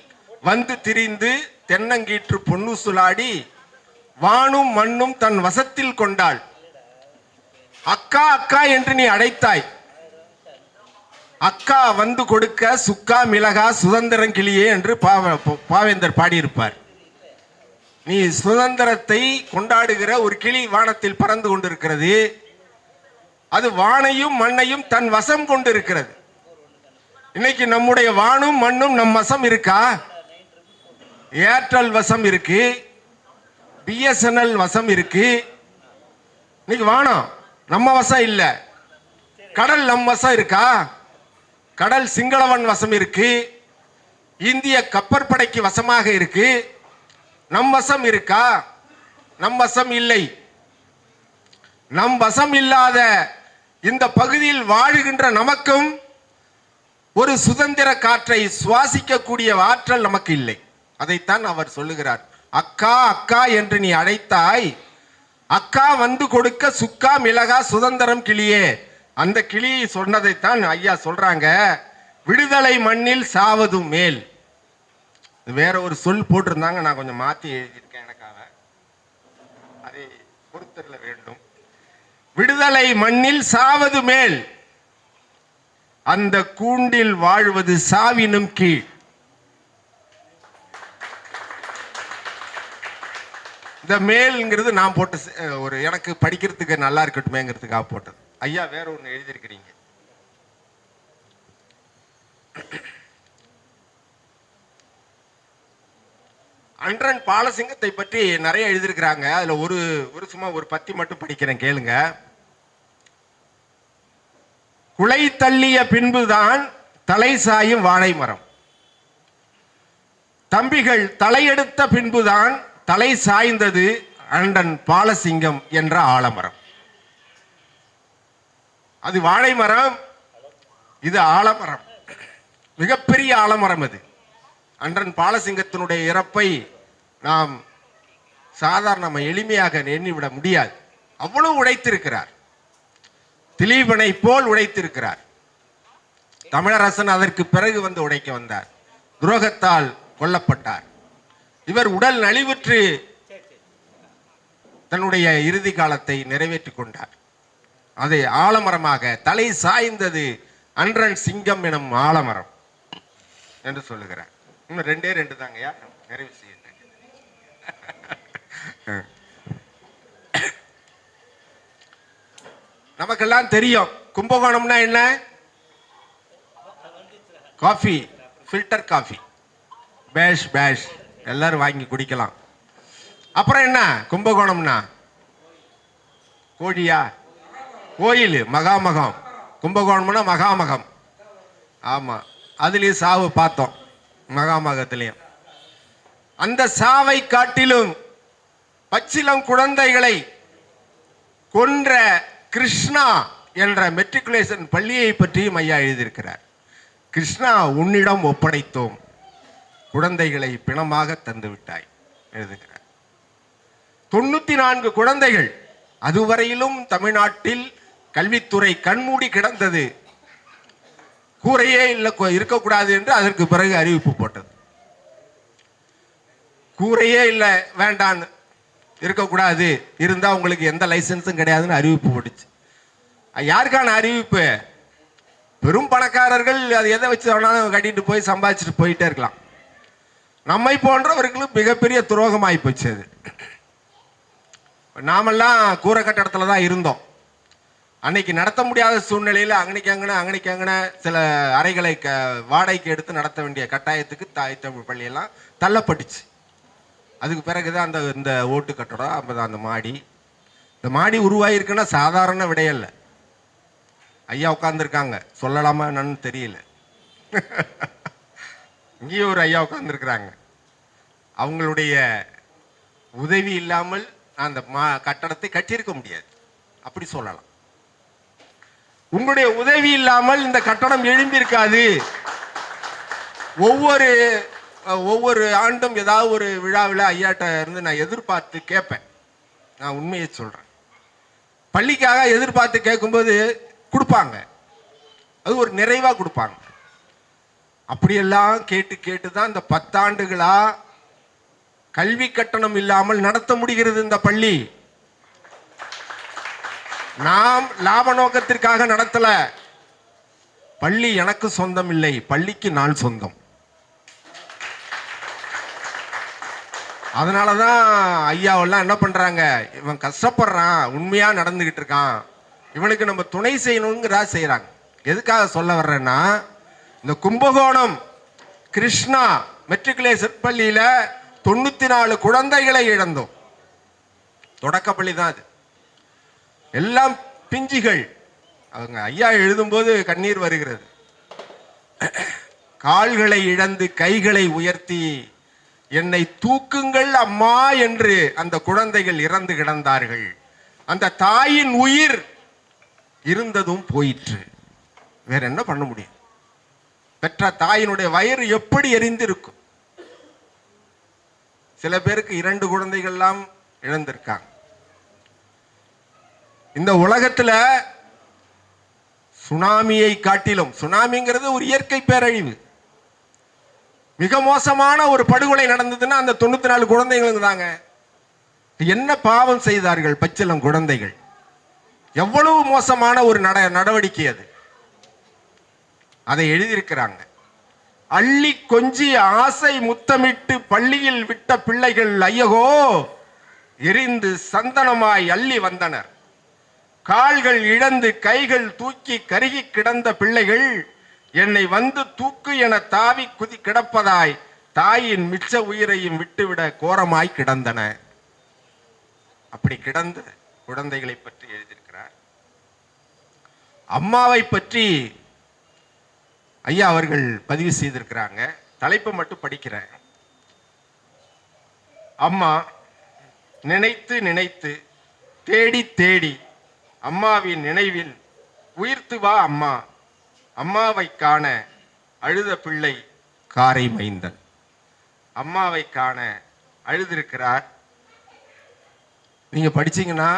வந்து திரிந்து தென்னங்கீற்று பொன்னூசலாடி வானும் மண்ணும் தன் வசத்தில் கொண்டாள். அக்கா அக்கா என்று நீ அழைத்தாய். அக்கா வந்து கொடுக்க சுக்கா மிளகா சுதந்திரம் கிளியே என்று பாவேந்தர் பாடியிருப்பார். நீ சுதந்திரத்தை கொண்டாடுகிற ஒரு கிளி வானத்தில் பறந்து கொண்டிருக்கிறது. அது வானையும் மண்ணையும் தன் வசம் கொண்டிருக்கிறது. இன்னைக்கு நம்முடைய வானும் மண்ணும் நம் வசம் இருக்கா? ஏர்டெல் வசம் இருக்கு, பிஎஸ்என்எல் வசம் இருக்கு. இன்னைக்கு வானம் நம்ம வசம் இல்ல. கடல் நம் வசம் இருக்கா? கடல் சிங்களவன் வசம் இருக்கு, இந்திய கப்பற்படைக்கு வசமாக இருக்கு. நம் வசம் இருக்கா? நம் வசம் இல்லை. நம் வசம் இல்லாத இந்த பகுதியில் வாழுகின்ற நமக்கும் ஒரு சுதந்திர காற்றை சுவாசிக்கக்கூடிய ஆற்றல் நமக்கு இல்லை. அதைத்தான் அவர் சொல்லுகிறார். அக்கா அக்கா என்று நீ அழைத்தாய். அக்கா வந்து கொடுக்க சுக்கா மிளகா சுதந்திரம் கிளியே. அந்த கிளி சொன்னதைத்தான் ஐயா சொல்றாங்க. விடுதலை மண்ணில் சாவதும் மேல். வேற ஒரு சொல் போட்டிருந்தாங்க, நான் கொஞ்சம் மாத்தி எழுதியிருக்கேன். எனக்காக அதை பொறுத்தல வேண்டும். விடுதலை மண்ணில் சாவது மேல், அந்த கூண்டில் வாழ்வது சாவினும் கீழ். இந்த மேல்ங்கிறது நான் போட்ட ஒரு எனக்கு படிக்கிறதுக்கு நல்லா இருக்கட்டுமேங்கிறதுக்காக போட்டது. ஐயா வேற ஒன்று எழுதியிருக்கிறீங்க. அன்றன் பாலசிங்கத்தை பற்றி நிறைய எழுதியிருக்கிறாங்க. அதுல ஒரு சும்மா ஒரு பத்தி மட்டும் படிக்கிறேன், கேளுங்க. குலை தள்ளிய பின்புதான் தலை சாயும் வாழை மரம். தம்பிகள் தலையெடுத்த பின்புதான் தலை சாய்ந்தது அண்டன் பாலசிங்கம் என்ற ஆலமரம். அது வாழை மரம், இது ஆலமரம், மிகப்பெரிய ஆலமரம். அது அன்றன் பாலசிங்கத்தினுடைய இறப்பை நாம் சாதாரண எளிமையாக எண்ணிவிட முடியாது. அவ்வளவு உழைத்திருக்கிறார். திலீபனை போல் உழைத்திருக்கிறார். தமிழரசன் அதற்கு பிறகு வந்து உடைக்க வந்தார். துரோகத்தால் கொல்லப்பட்டார். இவர் உடல் நலிவுற்று தன்னுடைய இறுதி காலத்தை நிறைவேற்றிக் கொண்டார். அதை ஆலமரமாக தலை சாய்ந்தது அன்றன் சிங்கம் எனும் ஆலமரம் என்று சொல்லுகிறார். இன்னும் ரெண்டு தாங்கய்யா, நிறைவு செய்ய. நமக்கெல்லாம் தெரியும் கும்பகோணம்னா என்ன? காஃபி, ஃபில்டர் காஃபி, பேஷ் பேஷ் எல்லாரும் வாங்கி குடிக்கலாம். அப்புறம் என்ன கும்பகோணம்னா? கோழியா? கோயில், மகாமகம். கும்பகோணம்னா மகாமகம். ஆமா, அதுலயும் சாவு பார்த்தோம், மகாமகத்திலையும். அந்த சாவை காட்டிலும் பச்சிலம் குழந்தைகளை கொன்ற கிருஷ்ணா என்ற மெட்ரிகுலேஷன் பள்ளியை பற்றியும் ஐயா எழுதியிருக்கிறார். கிருஷ்ணா, உன்னிடம் ஒப்படைத்தோம், குழந்தைகளை பிணமாக தந்து விட்டாய் எழுதுகிறார். 94 குழந்தைகள். அதுவரையிலும் தமிழ்நாட்டில் கல்வித்துறை கண்மூடி கிடந்தது. கூரையே இல்லை இருக்கக்கூடாது என்று அதற்கு பிறகு அறிவிப்பு போட்டது. கூரையே இல்லை, வேண்டாம், இருக்கக்கூடாது, இருந்தா உங்களுக்கு எந்த லைசன்ஸும் கிடையாதுன்னு அறிவிப்பு போட்டுச்சு. யாருக்கான அறிவிப்பு? பெரும் பணக்காரர்கள் அது எதை வச்சு வேணாலும் கட்டிட்டு போய் சம்பாதிச்சுட்டு போயிட்டே இருக்கலாம். நம்மை போன்றவர்களும் மிகப்பெரிய துரோகமாகி போச்சு. அது நாமெல்லாம் கூரை கட்டடத்துல தான் இருந்தோம். அன்னைக்கு நடத்த முடியாத சூழ்நிலையில் அங்கனைக்கு அங்கன சில அறைகளை வாடகைக்கு எடுத்து நடத்த வேண்டிய கட்டாயத்துக்கு தாய் தமிழ் பள்ளியெல்லாம் தள்ளப்பட்டுச்சு. அதுக்கு பிறகுதான் இந்த ஓட்டு கட்டடம், அப்பதான் அந்த மாடி. இந்த மாடி உருவாயிருக்குன்னா சாதாரண விடையல்ல. ஐயா உட்கார்ந்துருக்காங்க, சொல்லலாமா என்னன்னு தெரியல. இங்கேயும் ஒரு ஐயா உட்கார்ந்துருக்குறாங்க. அவங்களுடைய உதவி இல்லாமல் அந்த கட்டடத்தை கட்டியிருக்க முடியாது, அப்படி சொல்லலாம். உங்களுடைய உதவி இல்லாமல் இந்த கட்டடம் எழும்பியிருக்காது. ஒவ்வொரு ஆண்டும் ஏதாவது ஒரு விழாவில் ஐயாட்ட இருந்து நான் எதிர்பார்த்து கேட்பேன். நான் உண்மையை சொல்றேன். பள்ளிக்காக எதிர்பார்த்து கேட்கும்போது கொடுப்பாங்க, அது ஒரு நிறைவா கொடுப்பாங்க. அப்படியெல்லாம் கேட்டு கேட்டு தான் இந்த 10 ஆண்டுகளா கல்வி கட்டணம் இல்லாமல் நடத்த முடிகிறது இந்த பள்ளி. நாம் லாப நோக்கத்திற்காக நடத்தல. பள்ளி எனக்கு சொந்தம் இல்லை, பள்ளிக்கு நான் சொந்தம். அதனாலதான் ஐயாவெல்லாம் என்ன பண்றாங்க, இவன் கஷ்டப்படுறான், உண்மையா நடந்துகிட்டு இருக்கான், இவனுக்கு நம்ம துணை செய்யணுங்கிறா செய்யறாங்க. எதுக்காக சொல்ல வர்றேன்னா, இந்த கும்பகோணம் கிருஷ்ணா மெட்ரிகுலேஷன் பள்ளியில 94 குழந்தைகளை இழந்தோம். தொடக்கப்பள்ளி தான் அது. எல்லாம் பிஞ்சிகள். அவங்க ஐயா எழுதும்போது கண்ணீர் வருகிறது. கால்களை இழந்து கைகளை உயர்த்தி என்னை தூக்குங்கள் அம்மா என்று அந்த குழந்தைகள் இறந்து கிடந்தார்கள். அந்த தாயின் உயிர் இருந்ததும் போயிற்று. வேற என்ன பண்ண முடியும்? பெற்ற தாயினுடைய வயிறு எப்படி எரிந்திருக்கும்? சில பேருக்கு 2 குழந்தைகள்லாம் இழந்திருக்காங்க. இந்த உலகத்துல சுனாமியை காட்டிலும், சுனாமிங்கிறது ஒரு இயற்கை பேரழிவு, மிக மோசமான ஒரு படுகொலை நடந்ததுன்னா அந்த 94 குழந்தைகளுக்கு தாங்க. என்ன பாவம் செய்தார்கள் பச்சிளம் குழந்தைகள்? எவ்வளவு மோசமான ஒரு நடவடிக்கை அது. அதை எழுதியிருக்கிறாங்க. அள்ளி கொஞ்சி ஆசை முத்தமிட்டு பள்ளியில் விட்ட பிள்ளைகள் ஐயகோ எரிந்து சந்தனமாய் அள்ளி வந்தனர். கால்கள் இழந்து கைகள் தூக்கி கருகி கிடந்த பிள்ளைகள் என்னை வந்து தூக்கு என தாவி குதி கிடப்பதாய் தாயின் மிச்ச உயிரையும் விட்டுவிட கோரமாய் கிடந்தன. அப்படி கிடந்த குழந்தைகளை பற்றி எழுதியிருக்கிறார். அம்மாவை பற்றி ஐயா அவர்கள் பதிவு செய்திருக்கிறாங்க. தலைப்பை மட்டும் படிக்கிறேன். அம்மா நினைத்து நினைத்து தேடி தேடி அம்மாவின் நினைவில் உயிர்த்து வா அம்மா, அம்மாவை காண அழுத பிள்ளை காரை மைந்தன். அம்மாவை காண அழுதிருக்கிறார். நீங்க படிச்சீங்கன்னா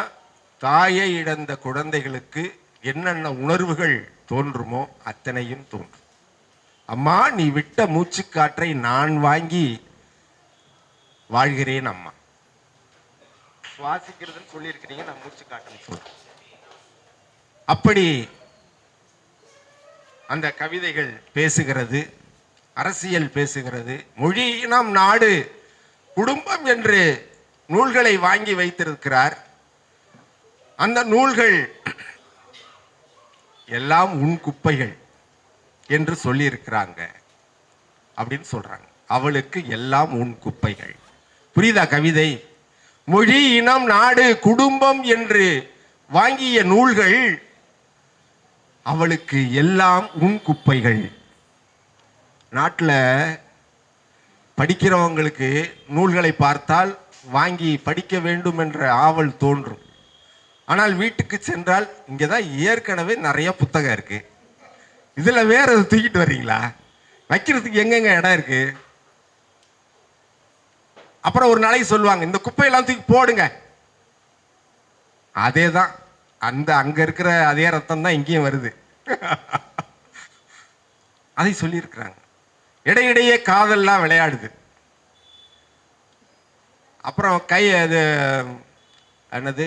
தாயை இழந்த குழந்தைகளுக்கு என்னென்ன உணர்வுகள் தோன்றுமோ அத்தனையும் தோன்றும். அம்மா நீ விட்ட மூச்சுக்காற்றை நான் வாங்கி வாழ்கிறேன் அம்மா. சுவாசிக்கிறதுன்னு சொல்லியிருக்கிறீங்க, நான் மூச்சுக்காற்று சொல்றேன். அப்படி அந்த கவிதைகள் பேசுகிறது, அரசியல் பேசுகிறது. மொழி, இனம், நாடு, குடும்பம் என்று நூல்களை வாங்கி வைத்திருக்கிறார். அந்த நூல்கள் எல்லாம் உன் குப்பைகள் என்று சொல்லி இருக்கிறாங்க அப்படின்னு சொல்றாங்க. அவளுக்கு எல்லாம் உன் குப்பைகள். புரியுதா கவிதை? மொழி, இனம், நாடு, குடும்பம் என்று வாங்கிய நூல்கள் அவளுக்கு எல்லாம் உன் குப்பைகள். நாட்டில் படிக்கிறவங்களுக்கு நூல்களை பார்த்தால் வாங்கி படிக்க வேண்டும் என்ற ஆவல் தோன்றும். ஆனால் வீட்டுக்கு சென்றால் இங்கதான் ஏற்கனவே நிறைய புத்தகம் இருக்கு, இதுல வேற தூக்கிட்டு வர்றீங்களா? வைக்கிறதுக்கு எங்கெங்க இடம் இருக்கு? அப்புறம் ஒரு நாளைக்கு சொல்லுவாங்க, இந்த குப்பையெல்லாம் தூக்கி போடுங்க. அதே தான், அங்க இருக்கிற அதே ரத்தம் தான் இங்கேயும் வருது. அதை சொல்லி இருக்கிறாங்க. இடையிடையே காதல்லாம் விளையாடுது. அப்புறம் அது என்னது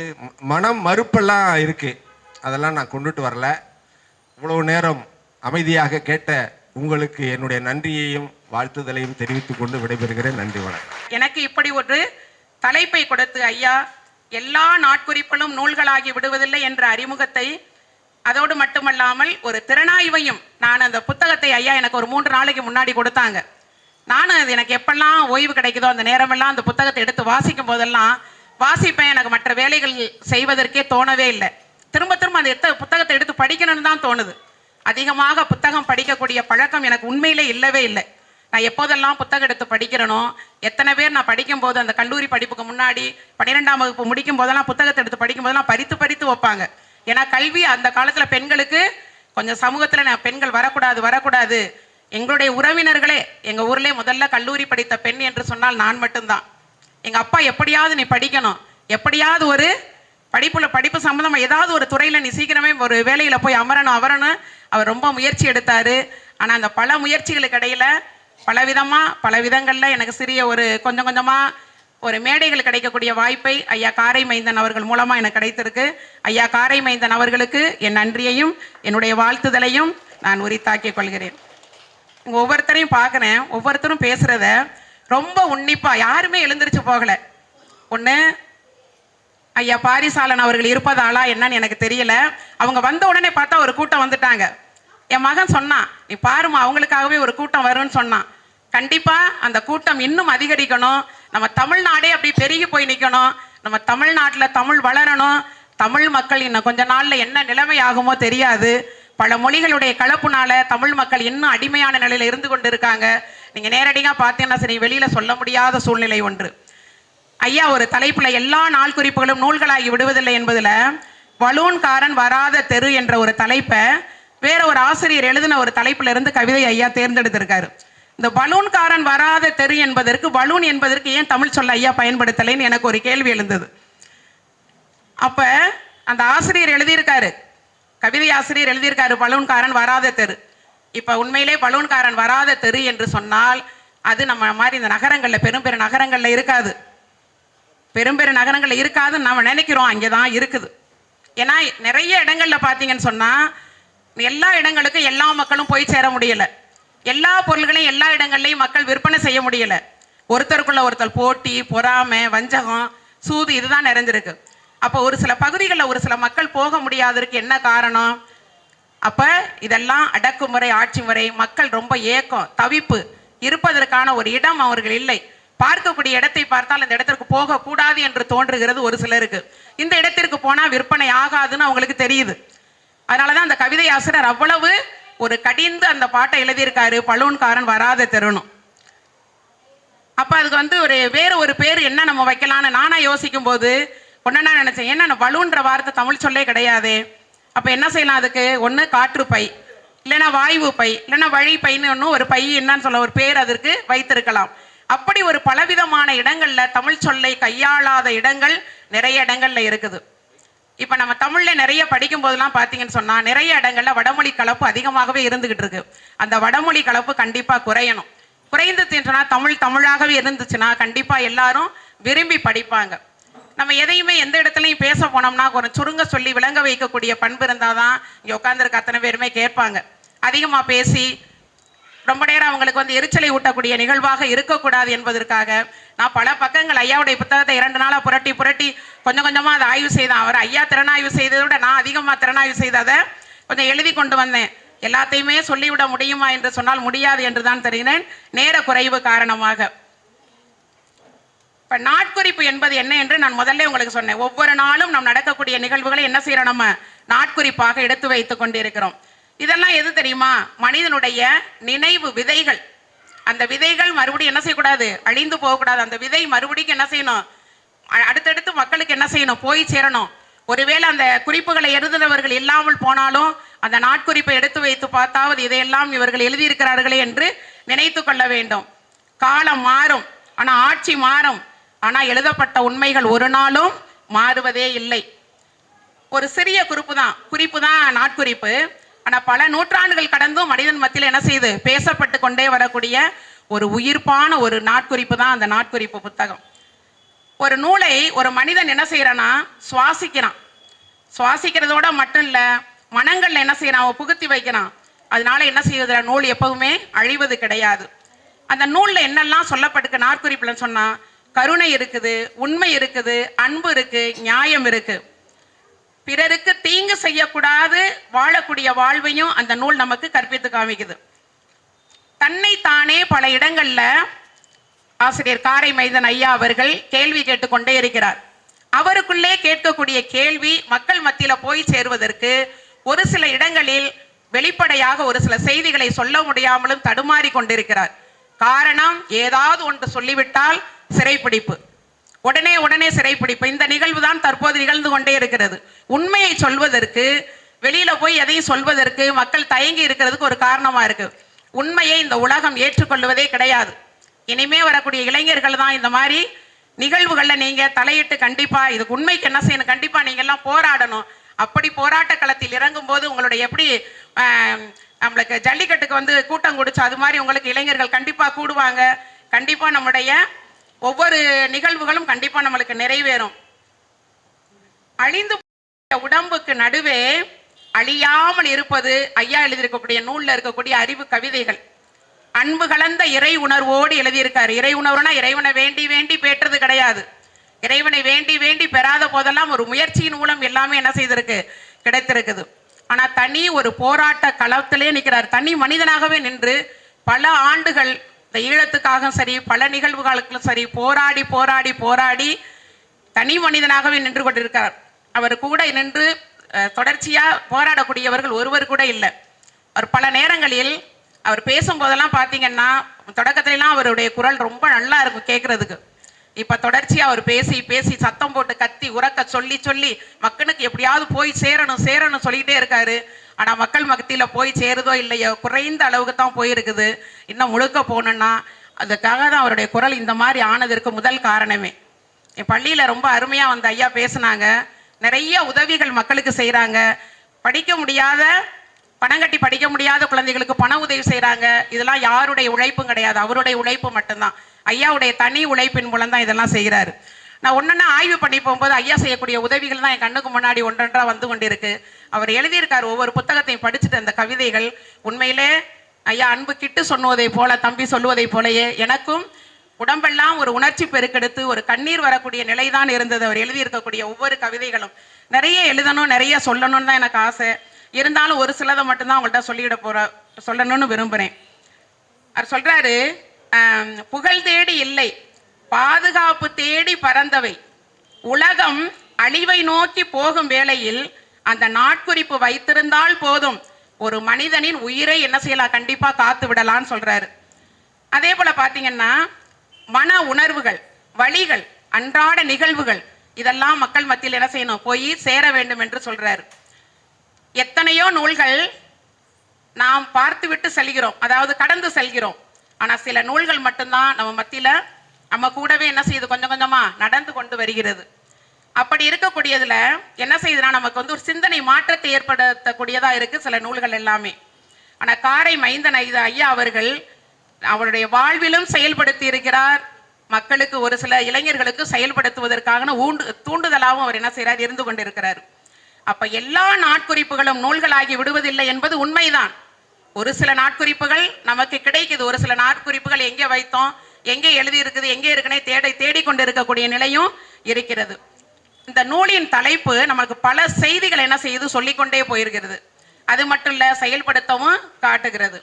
மனம் மறுப்பெல்லாம் இருக்கு, அதெல்லாம் நான் கொண்டுட்டு வரல. இவ்வளவு நேரம் அமைதியாக கேட்ட உங்களுக்கு என்னுடைய நன்றியையும் வாழ்த்துதலையும் தெரிவித்துக் கொண்டு விடைபெறுகிறேன். நன்றி, வணக்கம். எனக்கு இப்படி ஒரு தலைப்பை கொடுத்து ஐயா எல்லா நாட்குறிப்பிலும் நூல்களாகி விடுவதில்லை என்ற அறிமுகத்தை, அதோடு மட்டுமல்லாமல் ஒரு திறனாய்வையும், நான் அந்த புத்தகத்தை ஐயா எனக்கு ஒரு 3 நாளைக்கு முன்னாடி கொடுத்தாங்க. நானும் அது எனக்கு எப்பெல்லாம் ஓய்வு கிடைக்குதோ அந்த நேரமெல்லாம் அந்த புத்தகத்தை எடுத்து வாசிக்கும் போதெல்லாம் வாசிப்பேன். எனக்கு மற்ற வேலைகள் செய்வதற்கே தோணவே இல்லை. திரும்ப திரும்ப அந்த புத்தகத்தை எடுத்து படிக்கணும்னு தான் தோணுது. அதிகமாக புத்தகம் படிக்கக்கூடிய பழக்கம் எனக்கு உண்மையிலே இல்லவே இல்லை. நான் எப்போதெல்லாம் புத்தகம் எடுத்து படிக்கிறனோ, எத்தனை பேர் நான் படிக்கும் போது அந்த கல்லூரி படிப்புக்கு முன்னாடி 12ஆம் வகுப்பு முடிக்கும் போதெல்லாம் புத்தகத்தை எடுத்து படிக்கும் போதெல்லாம் பறித்து பறித்து வைப்பாங்க. ஏன்னா கல்வி அந்த காலத்துல பெண்களுக்கு கொஞ்சம் சமூகத்துல பெண்கள் வரக்கூடாது. எங்களுடைய உறவினர்களே எங்க ஊர்லயே முதல்ல கல்லூரி படித்த பெண் என்று சொன்னால் நான் மட்டும்தான். எங்க அப்பா எப்படியாவது நீ படிக்கணும், எப்படியாவது ஒரு படிப்பு சம்பந்தமா ஏதாவது ஒரு துறையில நீ சீக்கிரமே ஒரு வேலையில போய் அமரணும் அவர் ரொம்ப முயற்சி எடுத்தாரு. ஆனா அந்த பல முயற்சிகளுக்கு இடையில பல விதங்கள்ல எனக்கு சிறிய ஒரு கொஞ்சமா ஒரு மேடைகள் கிடைக்கக்கூடிய வாய்ப்பை ஐயா காரை மைந்தன் அவர்கள் மூலமா எனக்கு கிடைத்திருக்கு. ஐயா காரை மைந்தன் அவர்களுக்கு என் நன்றியையும் என்னுடைய வாழ்த்துதலையும் நான் உரித்தாக்கிக் கொள்கிறேன். இங்க ஒவ்வொருத்தரையும் பார்க்கிறேன், ஒவ்வொருத்தரும் பேசுறத ரொம்ப உன்னிப்பா, யாருமே எழுந்திருச்சு போகல. ஒண்ணு ஐயா பாரிசாலன் அவர்கள் இருப்பதாலா என்னன்னு எனக்கு தெரியல. அவங்க வந்த உடனே பார்த்தா ஒரு கூட்டம் வந்துட்டாங்க. என் மகன் சொன்னான், நீ பாருமா அவங்களுக்காகவே ஒரு கூட்டம் வரும்னு சொன்னான். கண்டிப்பா அந்த கூட்டம் இன்னும் அதிகரிக்கணும். நம்ம தமிழ்நாடே அப்படி பெருகி போய் நிற்கணும். நம்ம தமிழ்நாட்டுல தமிழ் வளரணும். தமிழ் மக்கள் இன்னும் கொஞ்ச நாள்ல என்ன நிலைமை ஆகுமோ தெரியாது. பல மொழிகளுடைய கலப்புனால தமிழ் மக்கள் இன்னும் அடிமையான நிலையில இருந்து கொண்டு இருக்காங்க. நீங்க நேரடியா பார்த்தீங்கன்னா சரி, வெளியில சொல்ல முடியாத சூழ்நிலை ஒன்று. ஐயா ஒரு தலைப்புல எல்லா நாள் குறிப்புகளும் நூல்களாகி விடுவதில்லை என்பதுல பலூன்காரன் வராத தெரு என்ற ஒரு தலைப்பை வேற ஒரு ஆசிரியர் எழுதின ஒரு தலைப்புல இருந்து கவிதை ஐயா தேர்ந்தெடுத்திருக்காரு. இந்த பலூன்காரன் வராத தெரு என்பதற்கு பலூன் என்பதற்கு ஏன் தமிழ் சொல்ல ஐயா பயன்படுத்தலைன்னு எனக்கு ஒரு கேள்வி எழுந்தது. அப்ப அந்த ஆசிரியர் எழுதியிருக்காரு, கவிதை ஆசிரியர் எழுதியிருக்காரு பலூன்காரன் வராத தெரு. இப்ப உண்மையிலே பலூன்காரன் வராத தெரு என்று சொன்னால் அது நம்ம மாதிரி இந்த நகரங்கள்ல பெரும் நகரங்கள்ல இருக்காது. இருக்காதுன்னு நம்ம நினைக்கிறோம், அங்கேதான் இருக்குது. ஏன்னா நிறைய இடங்கள்ல பாத்தீங்கன்னு சொன்னா எல்லா இடங்களுக்கும் எல்லா மக்களும் போய் சேர முடியல. எல்லா பொருள்களையும் எல்லா இடங்கள்லையும் மக்கள் விற்பனை செய்ய முடியல. ஒருத்தருக்குள்ள ஒருத்தர் போட்டி, பொறாமை, வஞ்சகம், சூது இதுதான் நிறைஞ்சிருக்கு. அப்போ ஒரு சில பகுதிகளில் ஒரு சில மக்கள் போக முடியாததுக்கு என்ன காரணம்? அப்ப இதெல்லாம் அடக்குமுறை, ஆட்சி முறை, மக்கள் ரொம்ப ஏக்கம், தவிப்பு, இருப்பதற்கான ஒரு இடம் அவர்கள் இல்லை. பார்க்கக்கூடிய இடத்தை பார்த்தால் இந்த இடத்திற்கு போக கூடாது என்று தோன்றுகிறது ஒரு சிலருக்கு. இந்த இடத்திற்கு போனா விற்பனை ஆகாதுன்னு அவங்களுக்கு தெரியுது. அதனாலதான் அந்த கவிதை ஆசிரியர் அவ்வளவு ஒரு கடிந்து அந்த பாட்டை எழுதியிருக்காரு, பலூன்காரன் வராத தெருணும். அப்ப அதுக்கு ஒரு வேற ஒரு பேர் என்ன நம்ம வைக்கலான்னு நானா யோசிக்கும் போது ஒன்னா நினைச்சேன், என்ன பலூன்ற வார்த்தை தமிழ் சொல்லே கிடையாது. அப்ப என்ன செய்யலாம்? அதுக்கு ஒண்ணு காற்று பை, இல்லைன்னா வாயு பை, இல்லைன்னா வழி பைன்னு ஒன்னும் ஒரு பை என்னன்னு சொல்ல ஒரு பேர் அதற்கு வைத்திருக்கலாம். அப்படி ஒரு பலவிதமான இடங்கள்ல தமிழ் சொல்லை கையாளாத இடங்கள் நிறைய இடங்கள்ல இருக்குது. இப்ப நம்ம தமிழ்ல நிறைய படிக்கும் போதெல்லாம் பாத்தீங்கன்னு சொன்னா நிறைய இடங்கள்ல வடமொழி கலப்பு அதிகமாகவே இருந்துகிட்டு இருக்கு. அந்த வடமொழி கலப்பு கண்டிப்பா குறையணும். குறைந்துச்சுன்னா தமிழாகவே இருந்துச்சுன்னா கண்டிப்பா எல்லாரும் விரும்பி படிப்பாங்க. நம்ம எதையுமே எந்த இடத்துலையும் பேச போனோம்னா ஒரு சுருங்க சொல்லி விளங்க வைக்கக்கூடிய பண்பு இருந்தாதான் இங்க உட்கார்ந்துருக்க அத்தனை பேருமே கேட்பாங்க. அதிகமா பேசி ரொம்ப நேரம் அவங்களுக்கு எரிச்சலை ஊட்டக்கூடிய நிகழ்வாக இருக்கக்கூடாது என்பதற்காக நான் பல பக்கங்கள் ஐயாவுடைய புத்தகத்தை 2 நாளா புரட்டி கொஞ்சமா அதை ஆய்வு செய்தேன். அவர் ஐயா திறனாய்வு செய்ததை விட நான் அதிகமா திறனாய்வு செய்ததை கொஞ்சம் எழுதி கொண்டு வந்தேன். எல்லாத்தையுமே சொல்லிவிட முடியுமா என்று சொன்னால் முடியாது என்றுதான் தெரிகிறேன், நேர குறைவு காரணமாக. இப்ப நாட்குறிப்பு என்பது என்ன என்று நான் முதல்ல உங்களுக்கு சொன்னேன். ஒவ்வொரு நாளும் நாம் நடக்கக்கூடிய நிகழ்வுகளை என்ன செய்யறோம்? நம்ம நாட்குறிப்பாக எடுத்து வைத்துக் கொண்டிருக்கிறோம். இதெல்லாம் எது தெரியுமா? மனிதனுடைய நினைவு விதைகள். அந்த விதைகள் மறுபடியும் என்ன செய்யக்கூடாது? அழிந்து போகக்கூடாது. அந்த விதை மறுபடியும் என்ன செய்யணும்? அடுத்தடுத்து மக்களுக்கு என்ன செய்யணும்? போய் சேரணும். ஒருவேளை அந்த குறிப்புகளை எழுதுனவர்கள் இல்லாமல் போனாலும் அந்த நாட்குறிப்பை எடுத்து வைத்து பார்த்தாவது இதையெல்லாம் இவர்கள் எழுதியிருக்கிறார்களே என்று நினைத்து கொள்ள வேண்டும். காலம் மாறும், ஆனா ஆட்சி மாறும். ஆனா எழுதப்பட்ட உண்மைகள் ஒரு நாளும் மாறுவதே இல்லை. ஒரு சிறிய குறிப்பு தான் நாட்குறிப்பு. ஆனா பல நூற்றாண்டுகள் கடந்தும் மனிதன் மத்தியில் என்ன செய்து பேசப்பட்டு கொண்டே வரக்கூடிய ஒரு உயிர்ப்பான ஒரு நாட்குறிப்பு தான் அந்த நாட்குறிப்பு புத்தகம். ஒரு நூலை ஒரு மனிதன் என்ன செய்யறானா சுவாசிக்கிறான். சுவாசிக்கிறதோட மட்டும் இல்ல, மனங்கள்ல என்ன செய்யறான்? அவன் புகுத்தி வைக்கிறான். அதனால என்ன செய்வதில்லை, நூல் எப்பவுமே அழிவது கிடையாது. அந்த நூல்ல என்னெல்லாம் சொல்லப்பட்டிருக்கு நாட்குறிப்புல சொன்னா, கருணை இருக்குது, உண்மை இருக்குது, அன்பு இருக்கு, நியாயம் இருக்கு. பிறருக்கு தீங்கு செய்யக்கூடாது வாழக்கூடிய வாழ்வையும் அந்த நூல் நமக்கு கற்பித்து காமிக்குது. தன்னை தானே பல இடங்கள்ல ஆசிரியர் காரை மைந்தன் ஐயா அவர்கள் கேள்வி கேட்டுக்கொண்டே இருக்கிறார். அவருக்குள்ளே கேட்கக்கூடிய கேள்வி மக்கள் மத்தியில போய் சேருவதற்கு ஒரு சில இடங்களில் வெளிப்படையாக ஒரு சில செய்திகளை சொல்ல முடியாமலும் தடுமாறி கொண்டிருக்கிறார். காரணம், ஏதாவது ஒன்று சொல்லிவிட்டால் சிறைப்பிடிப்பு, உடனே உடனே சிறைப்பிடிப்பு. இந்த நிகழ்வு தான் தற்போது நிகழ்ந்து கொண்டே இருக்கிறது. உண்மையை சொல்வதற்கு, வெளியில போய் எதையும் சொல்வதற்கு மக்கள் தயங்கி இருக்கிறதுக்கு ஒரு காரணமா இருக்கு. உண்மையை இந்த உலகம் ஏற்றுக்கொள்வதே கிடையாது. இனிமே வரக்கூடிய இளைஞர்கள் தான் இந்த மாதிரி நிகழ்வுகள்ல நீங்க தலையிட்டு கண்டிப்பா இதுக்கு உண்மைக்கு என்ன செய்யணும், கண்டிப்பா நீங்க எல்லாம் போராடணும். அப்படி போராட்ட களத்தில் இறங்கும் போது உங்களுடைய எப்படி நம்மளுக்கு ஜல்லிக்கட்டுக்கு வந்து கூட்டம் குடிச்சு அது மாதிரி உங்களுக்கு இளைஞர்கள் கண்டிப்பா கூடுவாங்க. கண்டிப்பா நம்முடைய ஒவ்வொரு நிகழ்வுகளும் கண்டிப்பா நம்மளுக்கு நிறைவேறும். அழிந்து உடம்புக்கு நடுவே அழியாமல் இருப்பது ஐயா எழுதியிருக்கக்கூடிய நூல்ல இருக்கக்கூடிய அறிவு கவிதைகள். அன்பு கலந்த இறை உணர்வோடு எழுதியிருக்காரு. இறை உணர்வுனா இறைவனை வேண்டி வேண்டி பெற்றது கிடையாது. இறைவனை வேண்டி வேண்டி பெறாத போதெல்லாம் ஒரு முயற்சியின் மூலம் எல்லாமே என்ன செய்திருக்கு, கிடைத்திருக்குது. ஆனா தனி ஒரு போராட்ட களத்திலே நிற்கிறார். தனி மனிதனாகவே நின்று பல ஆண்டுகள் இந்த ஈழத்துக்காக சரி, பல நிகழ்வுகளுக்கும் சரி போராடி போராடி போராடி தனி மனிதனாகவே நின்று கொண்டிருக்கிறார். அவர் கூட நின்று தொடர்ச்சியா போராடக்கூடியவர்கள் ஒருவர் கூட இல்லை. அவர் பல நேரங்களில் அவர் பேசும்போதெல்லாம் பார்த்தீங்கன்னா தொடக்கத்திலாம் அவருடைய குரல் ரொம்ப நல்லா இருக்கும் கேட்கறதுக்கு. இப்ப தொடர்ச்சியா அவர் பேசி பேசி சத்தம் போட்டு கத்தி உறக்க சொல்லி சொல்லி மக்களுக்கு எப்படியாவது போய் சேரணும் சேரணும் சொல்லிக்கிட்டே இருக்காரு. ஆனா மக்கள் மத்தியில போய் சேருதோ இல்லையோ, குறைந்த அளவுக்கு தான் போயிருக்குது. இன்னும் முழுக்க போகணும்னா அதுக்காக தான் அவருடைய குரல் இந்த மாதிரி ஆனதற்கு முதல் காரணமே. என் பள்ளியில ரொம்ப அருமையா வந்து ஐயா பேசினாங்க. நிறைய உதவிகள் மக்களுக்கு செய்யறாங்க. படிக்க முடியாத, பணம் கட்டி படிக்க முடியாத குழந்தைகளுக்கு பண உதவி செய்யறாங்க. இதெல்லாம் யாருடைய உழைப்பும் கிடையாது, அவருடைய உழைப்பு மட்டும்தான். ஐயாவுடைய தனி உழைப்பின் மூலம் தான் இதெல்லாம் செய்கிறாரு. நான் ஒன்னொன்னா ஆய்வு பண்ணி போகும்போது ஐயா செய்யக்கூடிய உதவிகள் தான் என் கண்ணுக்கு முன்னாடி ஒன்றொன்றா வந்து கொண்டிருக்கு. அவர் எழுதியிருக்காரு ஒவ்வொரு புத்தகத்தையும் படிச்சுட்டு அந்த கவிதைகள் உண்மையிலே ஐயா அன்பு கிட்டு சொன்னதை போல, தம்பி சொல்லுவதை போலயே எனக்கும் உடம்பெல்லாம் ஒரு உணர்ச்சி பெருக்கெடுத்து ஒரு கண்ணீர் வரக்கூடிய நிலைதான் இருந்தது. அவர் எழுதியிருக்கக்கூடிய ஒவ்வொரு கவிதைகளும் நிறைய எழுதணும், நிறைய சொல்லணும்னு தான் எனக்கு ஆசை. இருந்தாலும் ஒரு சிலதை மட்டும்தான் அவங்கள்ட்ட சொல்லணும்னு விரும்புகிறேன். அவர் சொல்றாரு, புகழ் தேடி இல்லை பாதுகாப்பு தேடி பறந்தவை, உலகம் அழிவை நோக்கி போகும் வேளையில் அந்த நாட்குறிப்பு வைத்திருந்தால் போதும், ஒரு மனிதனின் உயிரை என்ன செய்யலாம், கண்டிப்பா காத்து விடலான்னு சொல்றாரு. அதே போல பாத்தீங்கன்னா மன உணர்வுகள், வழிகள், அன்றாட நிகழ்வுகள் இதெல்லாம் மக்கள் மத்தியில் என்ன செய்யணும், போய் சேர வேண்டும் என்று சொல்றாரு. எத்தனையோ நூல்கள் நாம் பார்த்து விட்டு செல்கிறோம், அதாவது கடந்து செல்கிறோம். ஆனா சில நூல்கள் மட்டும்தான் நம்ம மத்தியில நம்ம கூடவே என்ன செய்யுது, கொஞ்சம் கொஞ்சமா நடந்து கொண்டு வருகிறது. அப்படி இருக்கக்கூடியதுல என்ன செய்யுதுன்னா நமக்கு வந்து ஒரு சிந்தனை மாற்றத்தை ஏற்படுத்தக்கூடியதா இருக்கு சில நூல்கள் எல்லாமே. ஆனா காரை மைந்தன் ஐயா அவர்கள் அவருடைய வாழ்விலும் செயல்படுத்தி இருக்கிறார். மக்களுக்கு ஒரு சில இளைஞர்களுக்கு செயல்படுத்துவதற்கான தூண்டுதலாகவும் அவர் என்ன செய்யறார், இருந்து கொண்டிருக்கிறார். அப்ப எல்லா நாட்குறிப்புகளும் நூல்களாகி விடுவதில்லை என்பது உண்மைதான். ஒரு சில நாட்குறிப்புகள் நமக்கு கிடைக்குது, ஒரு சில நாட்குறிப்புகள் எங்கே வைத்தோம், எங்கே எழுதி இருக்குது, எங்கே இருக்குன்னே தேடிக்கொண்டு இருக்கக்கூடிய நிலையும் இருக்கிறது. இந்த நூலின் தலைப்பு நமக்கு பல செய்திகள் என்ன செய்யுது, சொல்லிக்கொண்டே போயிருக்கிறது. அது மட்டும் இல்ல, செயல்படுத்தவும் காட்டுகிறது.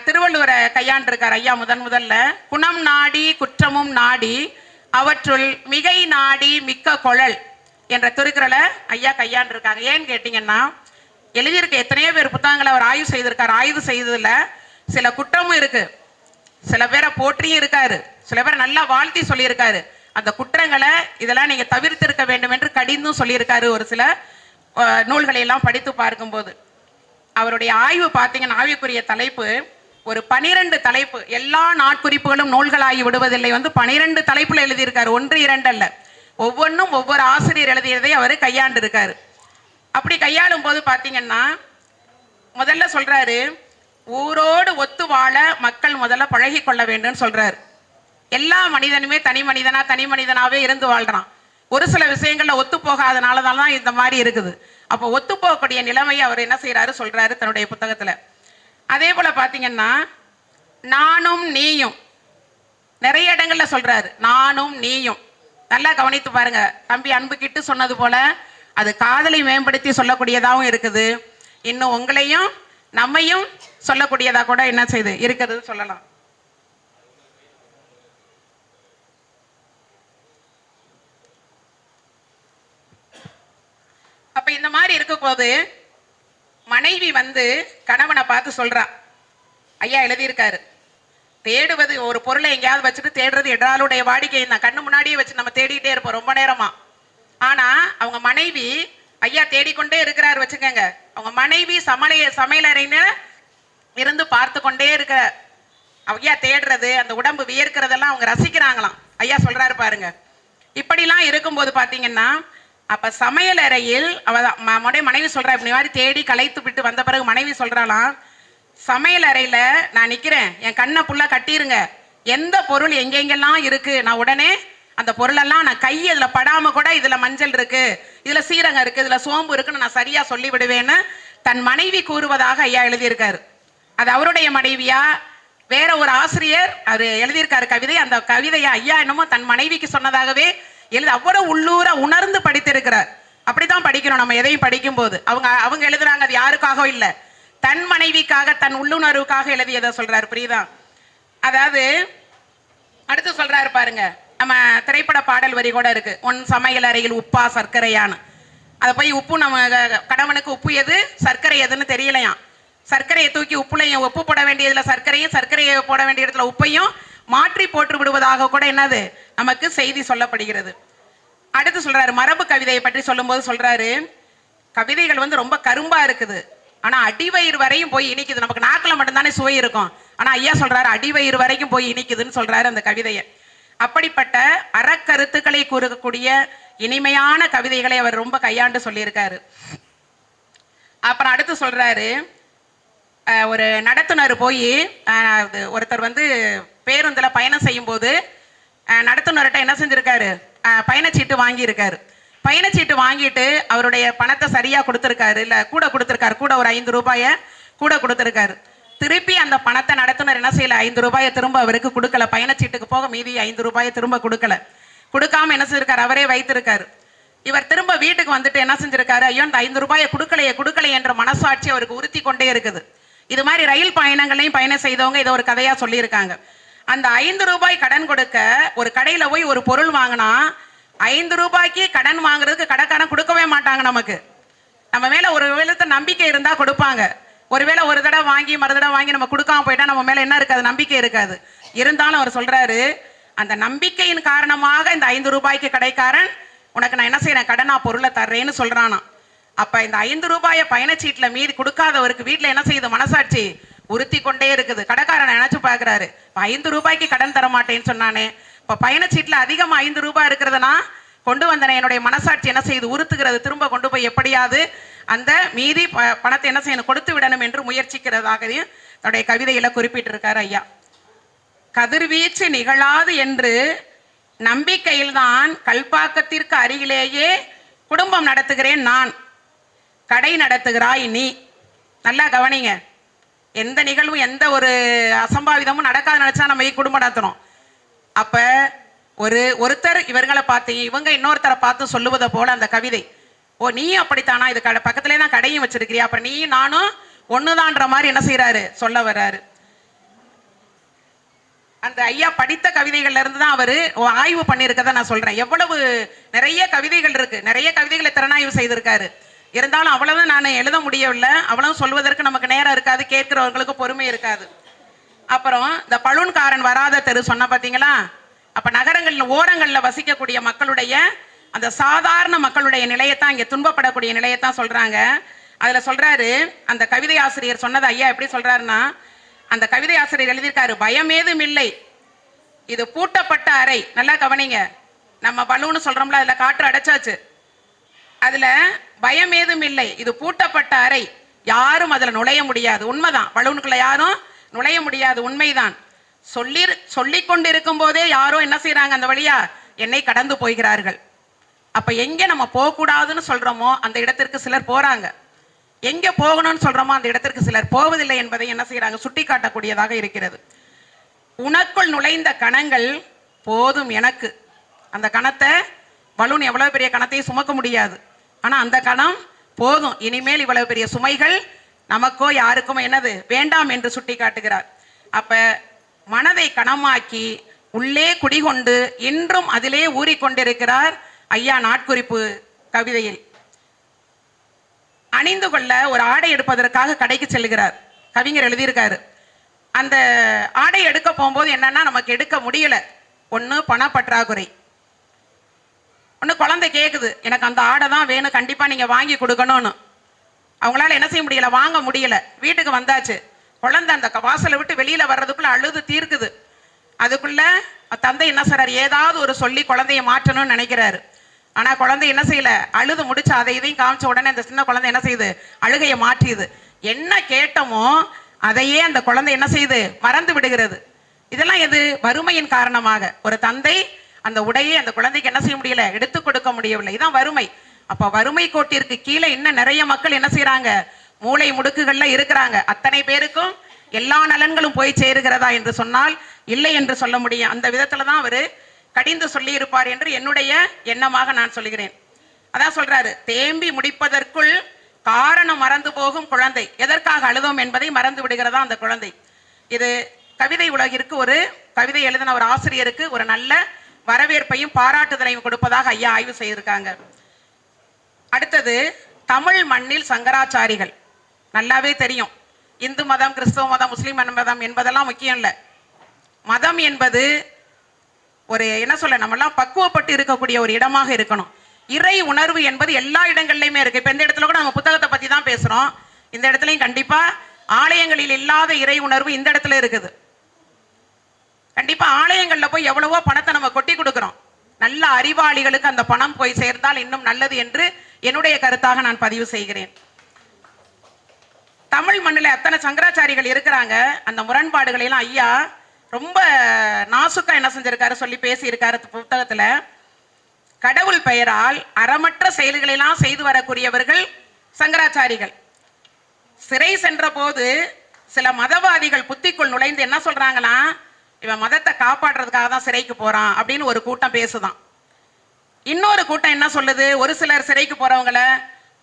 திருவள்ளுவரை கையாண்டிருக்கார் ஐயா முதல்ல. குணம் நாடி குற்றமும் நாடி அவற்றுள் மிகை நாடி மிக்க கொழல் என்ற திருக்குறளை ஐயா கையாண்டிருக்காங்க. ஏன்னு கேட்டீங்கன்னா எழுதியிருக்க எத்தனையோ பேர் புத்தகங்களை அவர் ஆய்வு செய்திருக்காரு. ஆய்வு செய்ததுல சில குற்றமும் இருக்கு, சில பேரை போற்றியும் இருக்காரு, சில பேர் நல்லா வாழ்த்தி சொல்லியிருக்காரு. அந்த குற்றங்களை இதெல்லாம் நீங்க தவிர்த்திருக்க வேண்டும் என்று கடிந்தும் சொல்லியிருக்காரு. ஒரு சில நூல்களை எல்லாம் படித்து பார்க்கும்போது அவருடைய ஆய்வு பார்த்தீங்கன்னா ஆய்வுக்குரிய தலைப்பு ஒரு 12 தலைப்பு. எல்லா நாட்குறிப்புகளும் நூல்களாகி விடுவதில்லை வந்து 12 தலைப்புல எழுதியிருக்காரு, 1 2 அல்ல. ஒவ்வொன்றும் ஒவ்வொரு ஆசிரியர் எழுதியதை அவர் கையாண்டு இருக்காரு. அப்படி கையாளும் போது பாத்தீங்கன்னா முதல்ல சொல்றாரு, ஊரோடு ஒத்து வாழ மக்கள் முதல்ல பழகி கொள்ள வேண்டும் சொல்றாரு. எல்லா மனிதனுமே தனி மனிதனாவே இருந்து வாழ்றான். ஒரு சில விஷயங்கள்ல ஒத்து போகாதனாலதான் இந்த மாதிரி இருக்குது. அப்போ ஒத்து போகக்கூடிய நிலைமையை அவர் என்ன செய்யறாரு சொல்றாரு தன்னுடைய புத்தகத்துல. அதே போல பாத்தீங்கன்னா நானும் நீயும் நிறைய இடங்கள்ல சொல்றாரு. நானும் நீயும் நல்லா கவனித்து பாருங்க. தம்பி அன்பு கிட்டு சொன்னது போல அது காதலை மேம்படுத்தி சொல்லக்கூடியதாகவும் இருக்குது. இன்னும் உங்களையும் நம்மையும் சொல்லக்கூடியதா கூட என்ன செய்து இருக்கிறது சொல்லலாம். அப்ப இந்த மாதிரி இருக்கும் போது மனைவி வந்து கணவனை பார்த்து சொல்றா. ஐயா எழுதியிருக்காரு, தேடுவது ஒரு பொருளை எங்கேயாவது வச்சுட்டு தேடுறது எல்லாருடைய வாடிக்கை தான். கண்ணு முன்னாடியே வச்சு நம்ம தேடிக்கிட்டே இருப்போம் ரொம்ப நேரமா. ஆனா அவங்க மனைவி ஐயா தேடிக்கொண்டே இருக்கிறார் வச்சுக்கோங்க. அவங்க மனைவி சமையலறைன்னு இருந்து பார்த்து கொண்டே இருக்கிற ஐயா தேடுறது, அந்த உடம்பு வியர்க்கிறதெல்லாம் அவங்க ரசிக்கிறாங்களாம். ஐயா சொல்றாரு பாருங்க. இப்படிலாம் இருக்கும்போது பாத்தீங்கன்னா அப்ப சமையல் அறையில் மனைவி சொல்றா, இப்படி மாதிரி தேடி களைத்து விட்டு வந்த பிறகு மனைவி சொல்றாளாம், சமையல் அறையில நான் நிக்கிறேன், என் கண்ணை புல்லா கட்டிருங்க, எந்த பொருள் எங்கெங்கெல்லாம் இருக்கு நான் உடனே அந்த பொருளெல்லாம் நான் கை இதுல படாம கூட இதுல மஞ்சள் இருக்கு, இதுல சீரகம் இருக்கு, இதுல சோம்பு இருக்குன்னு நான் சரியா சொல்லி விடுவேன்னு தன் மனைவி கூறுவதாக ஐயா எழுதியிருக்காரு. அது அவருடைய மனைவியா வேற ஒரு ஆசிரியர் அவர் எழுதியிருக்காரு கவிதை. அந்த கவிதையை ஐயா என்னமோ தன் மனைவிக்கு சொன்னதாகவே அவ்வளவு உள்ளூர உணர்ந்து படித்திருக்கிறார். அப்படித்தான் படிக்கணும் நம்ம எதையும் படிக்கும் போது. அவங்க எழுதுறாங்க, அது யாருக்காக இல்ல, தன் மனைவிக்காக தன் உள்ளுணர்வுக்காக எழுதியதை சொல்றாரு. புரியுதா? அதாவது அடுத்து சொல்றாரு பாருங்க, நம்ம திரைப்பட பாடல் வரி கூட இருக்கு, உன் சமையல் அறையில் உப்பா சர்க்கரையான்னு. அதை போய் உப்பு நம்ம கணவனுக்கு உப்பு எது சர்க்கரை எதுன்னு தெரியலையாம். சர்க்கரையை தூக்கி உப்புலையும் உப்பு போட வேண்டியதுல சர்க்கரையும், சர்க்கரையை போட வேண்டிய இடத்துல உப்பையும் மாற்றி போட்டு விடுவதாக கூட என்னது நமக்கு செய்தி சொல்லப்படுகிறது. அடுத்து சொல்றாரு, மரபு கவிதையை பற்றி சொல்லும் போது சொல்றாரு, கவிதைகள் வந்து ரொம்ப கரும்பா இருக்குது, ஆனா அடிவயிறு வரையும் போய் இனிக்குது. நமக்கு நாக்கில் மட்டும்தானே சுவை இருக்கும், ஆனா ஐயா சொல்றாரு அடிவயிறு வரைக்கும் போய் இனிக்குதுன்னு சொல்றாரு அந்த கவிதையை. அப்படிப்பட்ட அறக்கருத்துக்களை கூறக்கூடிய இனிமையான கவிதைகளை அவர் ரொம்ப கையாண்டு சொல்லியிருக்காரு. அப்புறம் அடுத்து சொல்றாரு, ஒரு நடத்துனர் போய் ஒருத்தர் வந்து பேருந்துல பயணம் செய்யும் போது நடத்துனர்கிட்ட என்ன செஞ்சிருக்காரு, பயணச்சீட்டு வாங்கியிருக்காரு. பயணச்சீட்டு வாங்கிட்டு அவருடைய பணத்தை சரியா கொடுத்துருக்காரு, இல்ல கூட கொடுத்துருக்காரு, கூட ஒரு 5 ரூபாயை கூட கொடுத்துருக்காரு. திருப்பி அந்த பணத்தை நடத்துனர் என்ன செய்யல, 5 ரூபாயை திரும்ப அவருக்கு கொடுக்கல. பயணச்சீட்டுக்கு போக மீதி 5 ரூபாயை திரும்ப கொடுக்கல. கொடுக்காம என்ன செஞ்சிருக்காரு, அவரே வைத்திருக்காரு. இவர் திரும்ப வீட்டுக்கு வந்துட்டு என்ன செஞ்சிருக்காரு, ஐயோ இந்த 5 ரூபாயை கொடுக்கலையே என்ற மனசாட்சி அவருக்கு உறுத்தி கொண்டே இருக்குது. இது மாதிரி ரயில் பயணங்களையும் பயணம் செய்தவங்க இதை ஒரு கதையா சொல்லியிருக்காங்க. அந்த 5 ரூபாய் கடன் கொடுக்க ஒரு கடையில போய் ஒரு பொருள் வாங்கினா 5 ரூபாய்க்கு கடன் வாங்குறதுக்கு கடைக்காரன் கொடுக்கவே மாட்டாங்க. நமக்கு நம்ம மேல ஒரு வேளை நம்பிக்கை இருந்தா கொடுப்பாங்க. ஒருவேளை ஒரு தடவை வாங்கி மறு தடவை வாங்கி நம்ம கொடுக்காம போயிட்டா நம்ம மேல என்ன இருக்காது, நம்பிக்கை இருக்காது. இருந்தாலும் அவர் சொல்றாரு, அந்த நம்பிக்கையின் காரணமாக இந்த 5 ரூபாய்க்கு கடைக்காரன் உனக்கு நான் என்ன செய்யறேன், கடனா பொருளை தர்றேன்னு சொல்றானா. அப்ப இந்த 5 ரூபாயை பயணச்சீட்டுல மீறி கொடுக்காதவருக்கு வீட்டுல என்ன செய்யுது, மனசாட்சி உறுத்தி கொண்டே இருக்குது. கடைக்காரன் நினைச்சு பாக்குறாரு, 5 ரூபாய்க்கு கடன் தர மாட்டேன்னு சொன்னானே, இப்ப பயணச்சீட்டுல அதிகமா 5 ரூபாய் இருக்கிறதுனா கொண்டு வந்தன என்னுடைய மனசாட்சி என்ன செய்யுது, உறுத்துகிறது. திரும்ப கொண்டு போய் எப்படியாவது அந்த மீதி பணத்தை என்ன செய்யணும், கொடுத்து விடணும் என்று முயற்சிக்கிறதாகவும் தன்னுடைய கவிதையில குறிப்பிட்டிருக்காரு ஐயா. கதிர்வீச்சு நிகழாது என்று நம்பிக்கையில்தான் கல்பாக்கத்திற்கு அருகிலேயே குடும்பம் நடத்துகிறேன் நான், கடை நடத்துகிறாய் நீ. நல்லா கவனிங்க, எந்த நிகழ்வும் எந்த ஒரு அசம்பாவிதமும் நடக்காத நினைச்சா நம்ம குடும்பம் நடத்துறோம். அப்ப ஒருத்தர் இவர்களை பார்த்து இவங்க இன்னொருத்தரை பார்த்து சொல்லுவதை போல அந்த கவிதை, ஓ நீ அப்படித்தானா, இது பக்கத்திலே தான் கடையும் வச்சிருக்கிறியா, அப்ப நீ நானும் ஒண்ணுதான்ற மாதிரி என்ன செய்யறாரு, சொல்ல வர்றாரு. அந்த ஐயா படித்த கவிதைகள்ல இருந்து தான் அவரு ஆய்வு பண்ணியிருக்கதை நான் சொல்றேன். எவ்வளவு நிறைய கவிதைகள் இருக்கு, நிறைய கவிதைகளை திறனாய்வு செய்திருக்காரு. இருந்தாலும் அவ்வளவு நான் எழுத முடியவில்லை, அவ்வளவு சொல்வதற்கு நமக்கு நேரம் இருக்காது, கேட்கிறவர்களுக்கு பொறுமை இருக்காது. அப்புறம் இந்த பலூன்காரன் வராத தெரு சொன்ன பாத்தீங்களா, அப்ப நகரங்கள்ல ஓரங்கள்ல வசிக்கக்கூடிய மக்களுடைய அந்த சாதாரண மக்களுடைய நிலையத்தான், இங்க துன்பப்படக்கூடிய நிலையத்தான் சொல்றாங்க. அதுல சொல்றாரு, அந்த கவிதை ஆசிரியர் சொன்னது ஐயா எப்படி சொல்றாருன்னா, அந்த கவிதை ஆசிரியர் எழுதியிருக்காரு, பயமேதும் இல்லை, இது பூட்டப்பட்ட அறை. நல்லா கவனிங்க, நம்ம பலூன்னு சொல்றோம்ல, அதுல காற்று அடைச்சாச்சு, அதுல பயம் ஏதும் இல்லை, இது பூட்டப்பட்ட அறை, யாரும் அதுல நுழைய முடியாது. உண்மைதான், பலூனுக்குள்ள யாரும் நுழைய முடியாது, உண்மைதான். சொல்லிக் கொண்டு இருக்கும் போதே யாரோ என்ன செய்யறாங்க, அந்த வழியா என்னை கடந்து போகிறார்கள். அப்ப எங்க நம்ம போகக்கூடாதுன்னு சொல்றோமோ அந்த இடத்திற்கு சிலர் போறாங்க, எங்க போகணும்னு சொல்றோமோ அந்த இடத்திற்கு சிலர் போவதில்லை என்பதை என்ன செய்யறாங்க, சுட்டி காட்டக்கூடியதாக இருக்கிறது. உனக்குள் நுழைந்த கணங்கள் போதும் எனக்கு, அந்த கணத்தை பலூன் எவ்வளவு பெரிய கணத்தையும் சுமக்க முடியாது, ஆனா அந்த கணம் போதும், இனிமேல் இவ்வளவு பெரிய சுமைகள் நமக்கோ யாருக்கும் என்னது வேண்டாம் என்று சுட்டி காட்டுகிறார். அப்ப மனதை கணமாக்கி உள்ளே குடிகொண்டு இன்றும் அதிலே ஊறிக்கொண்டிருக்கிறார் ஐயா நாட்குறிப்பு கவிதையில். அணிந்து கொள்ள ஒரு ஆடை எடுப்பதற்காக கடைக்கு செல்கிறார். கவிஞர் எழுதியிருக்காரு, அந்த ஆடை எடுக்க போகும்போது என்னன்னா நமக்கு எடுக்க முடியல. ஒன்று பணப்பற்றாக்குறை, ஒன்று குழந்தை கேட்குது எனக்கு அந்த ஆடை தான் வேணும், கண்டிப்பாக நீங்கள் வாங்கி கொடுக்கணும்னு. அவங்களால என்ன செய்ய முடியல, வாங்க முடியல. வீட்டுக்கு வந்தாச்சு, குழந்தை அந்த வாசலை விட்டு வெளியில் வர்றதுக்குள்ள அழுது தீர்க்குது. அதுக்குள்ள தந்தை என்ன செய்றாரு, ஏதாவது ஒரு சொல்லி குழந்தைய மாற்றணும்னு நினைக்கிறாரு. ஆனால் குழந்தை என்ன செய்யல, அழுது முடிச்சு அதை இதையும் காமிச்ச உடனே அந்த சின்ன குழந்தை என்ன செய்யுது, அழுகையை மாற்றியது. என்ன கேட்டமோ அதையே அந்த குழந்தை என்ன செய்யுது, மறந்து விடுகிறது. இதெல்லாம் எது, வறுமையின் காரணமாக. ஒரு தந்தை அந்த உடையை அந்த குழந்தைக்கு என்ன செய்ய முடியல, எடுத்து கொடுக்க முடியவில்லை. இதான் வறுமை. அப்ப வறுமை கோட்டிற்கு கீழே இன்னும் நிறைய மக்கள் என்ன செய்யறாங்க, மூளை முடுக்குகள்ல இருக்கிறாங்க. அத்தனை பேருக்கும் எல்லா நலன்களும் போய் சேருகிறதா என்று சொன்னால் இல்லை என்று சொல்ல முடியும். அந்த விதத்துல தான் அவரு கடிந்து சொல்லி இருப்பார் என்று என்னுடைய எண்ணமாக நான் சொல்கிறேன். அதான் சொல்றாரு, தேம்பி முடிப்பதற்குள் காரணம் மறந்து போகும் குழந்தை, எதற்காக அழுதோம் என்பதை மறந்து விடுகிறதா அந்த குழந்தை. இது கவிதை உலகிற்கு ஒரு கவிதை எழுதின ஒரு ஆசிரியருக்கு ஒரு நல்ல வரவேற்பையும் பாராட்டுதலையும் கொடுப்பதாக ஐயா ஆய்வு செய்திருக்காங்க. அடுத்தது, தமிழ் மண்ணில் சங்கராச்சாரிகள். நல்லாவே தெரியும், இந்து மதம், கிறிஸ்தவ மதம், முஸ்லிம் மதம் என்பதெல்லாம் முக்கியம் இல்லை. மதம் என்பது ஒரு என்ன சொல்ல, நம்மெல்லாம் பக்குவப்பட்டு இருக்கக்கூடிய ஒரு இடமாக இருக்கணும். இறை உணர்வு என்பது எல்லா இடங்கள்லையுமே இருக்கு. இப்ப இந்த இடத்துல கூட நம்ம புத்தகத்தை பத்தி தான் பேசுறோம். இந்த இடத்துலயும் கண்டிப்பா ஆலயங்களில் இல்லாத இறை உணர்வு இந்த இடத்துல இருக்குது. கண்டிப்பா ஆலயங்கள்ல போய் எவ்வளவோ பணத்தை நம்ம கொட்டி கொடுக்கிறோம். நல்ல அறிவாளிகளுக்கு அந்த பணம் போய் சேர்ந்தால் இன்னும் நல்லது என்று என்னுடைய கருத்தாக நான் பதிவு செய்கிறேன். தமிழ் மண்ணில் அத்தனை சங்கராச்சாரிகள் இருக்கிறாங்க. அந்த முரண்பாடுகளை எல்லாம் ஐயா ரொம்ப நாசுக்கா என்ன செஞ்சிருக்காரு, சொல்லி பேசி இருக்காரு புத்தகத்துல. கடவுள் பெயரால் அறமற்ற செயல்களை எல்லாம் செய்து வரக்கூடியவர்கள் சங்கராச்சாரிகள். சிறை சென்ற போது சில மதவாதிகள் புத்திக்குள் நுழைந்து என்ன சொல்றாங்களா, இவன் மதத்தை காப்பாற்றுறதுக்காக தான் சிறைக்கு போறான் அப்படின்னு ஒரு கூட்டம் பேசுதான். இன்னொரு கூட்டம் என்ன சொல்லுது, ஒரு சிலர் சிறைக்கு போறவங்கள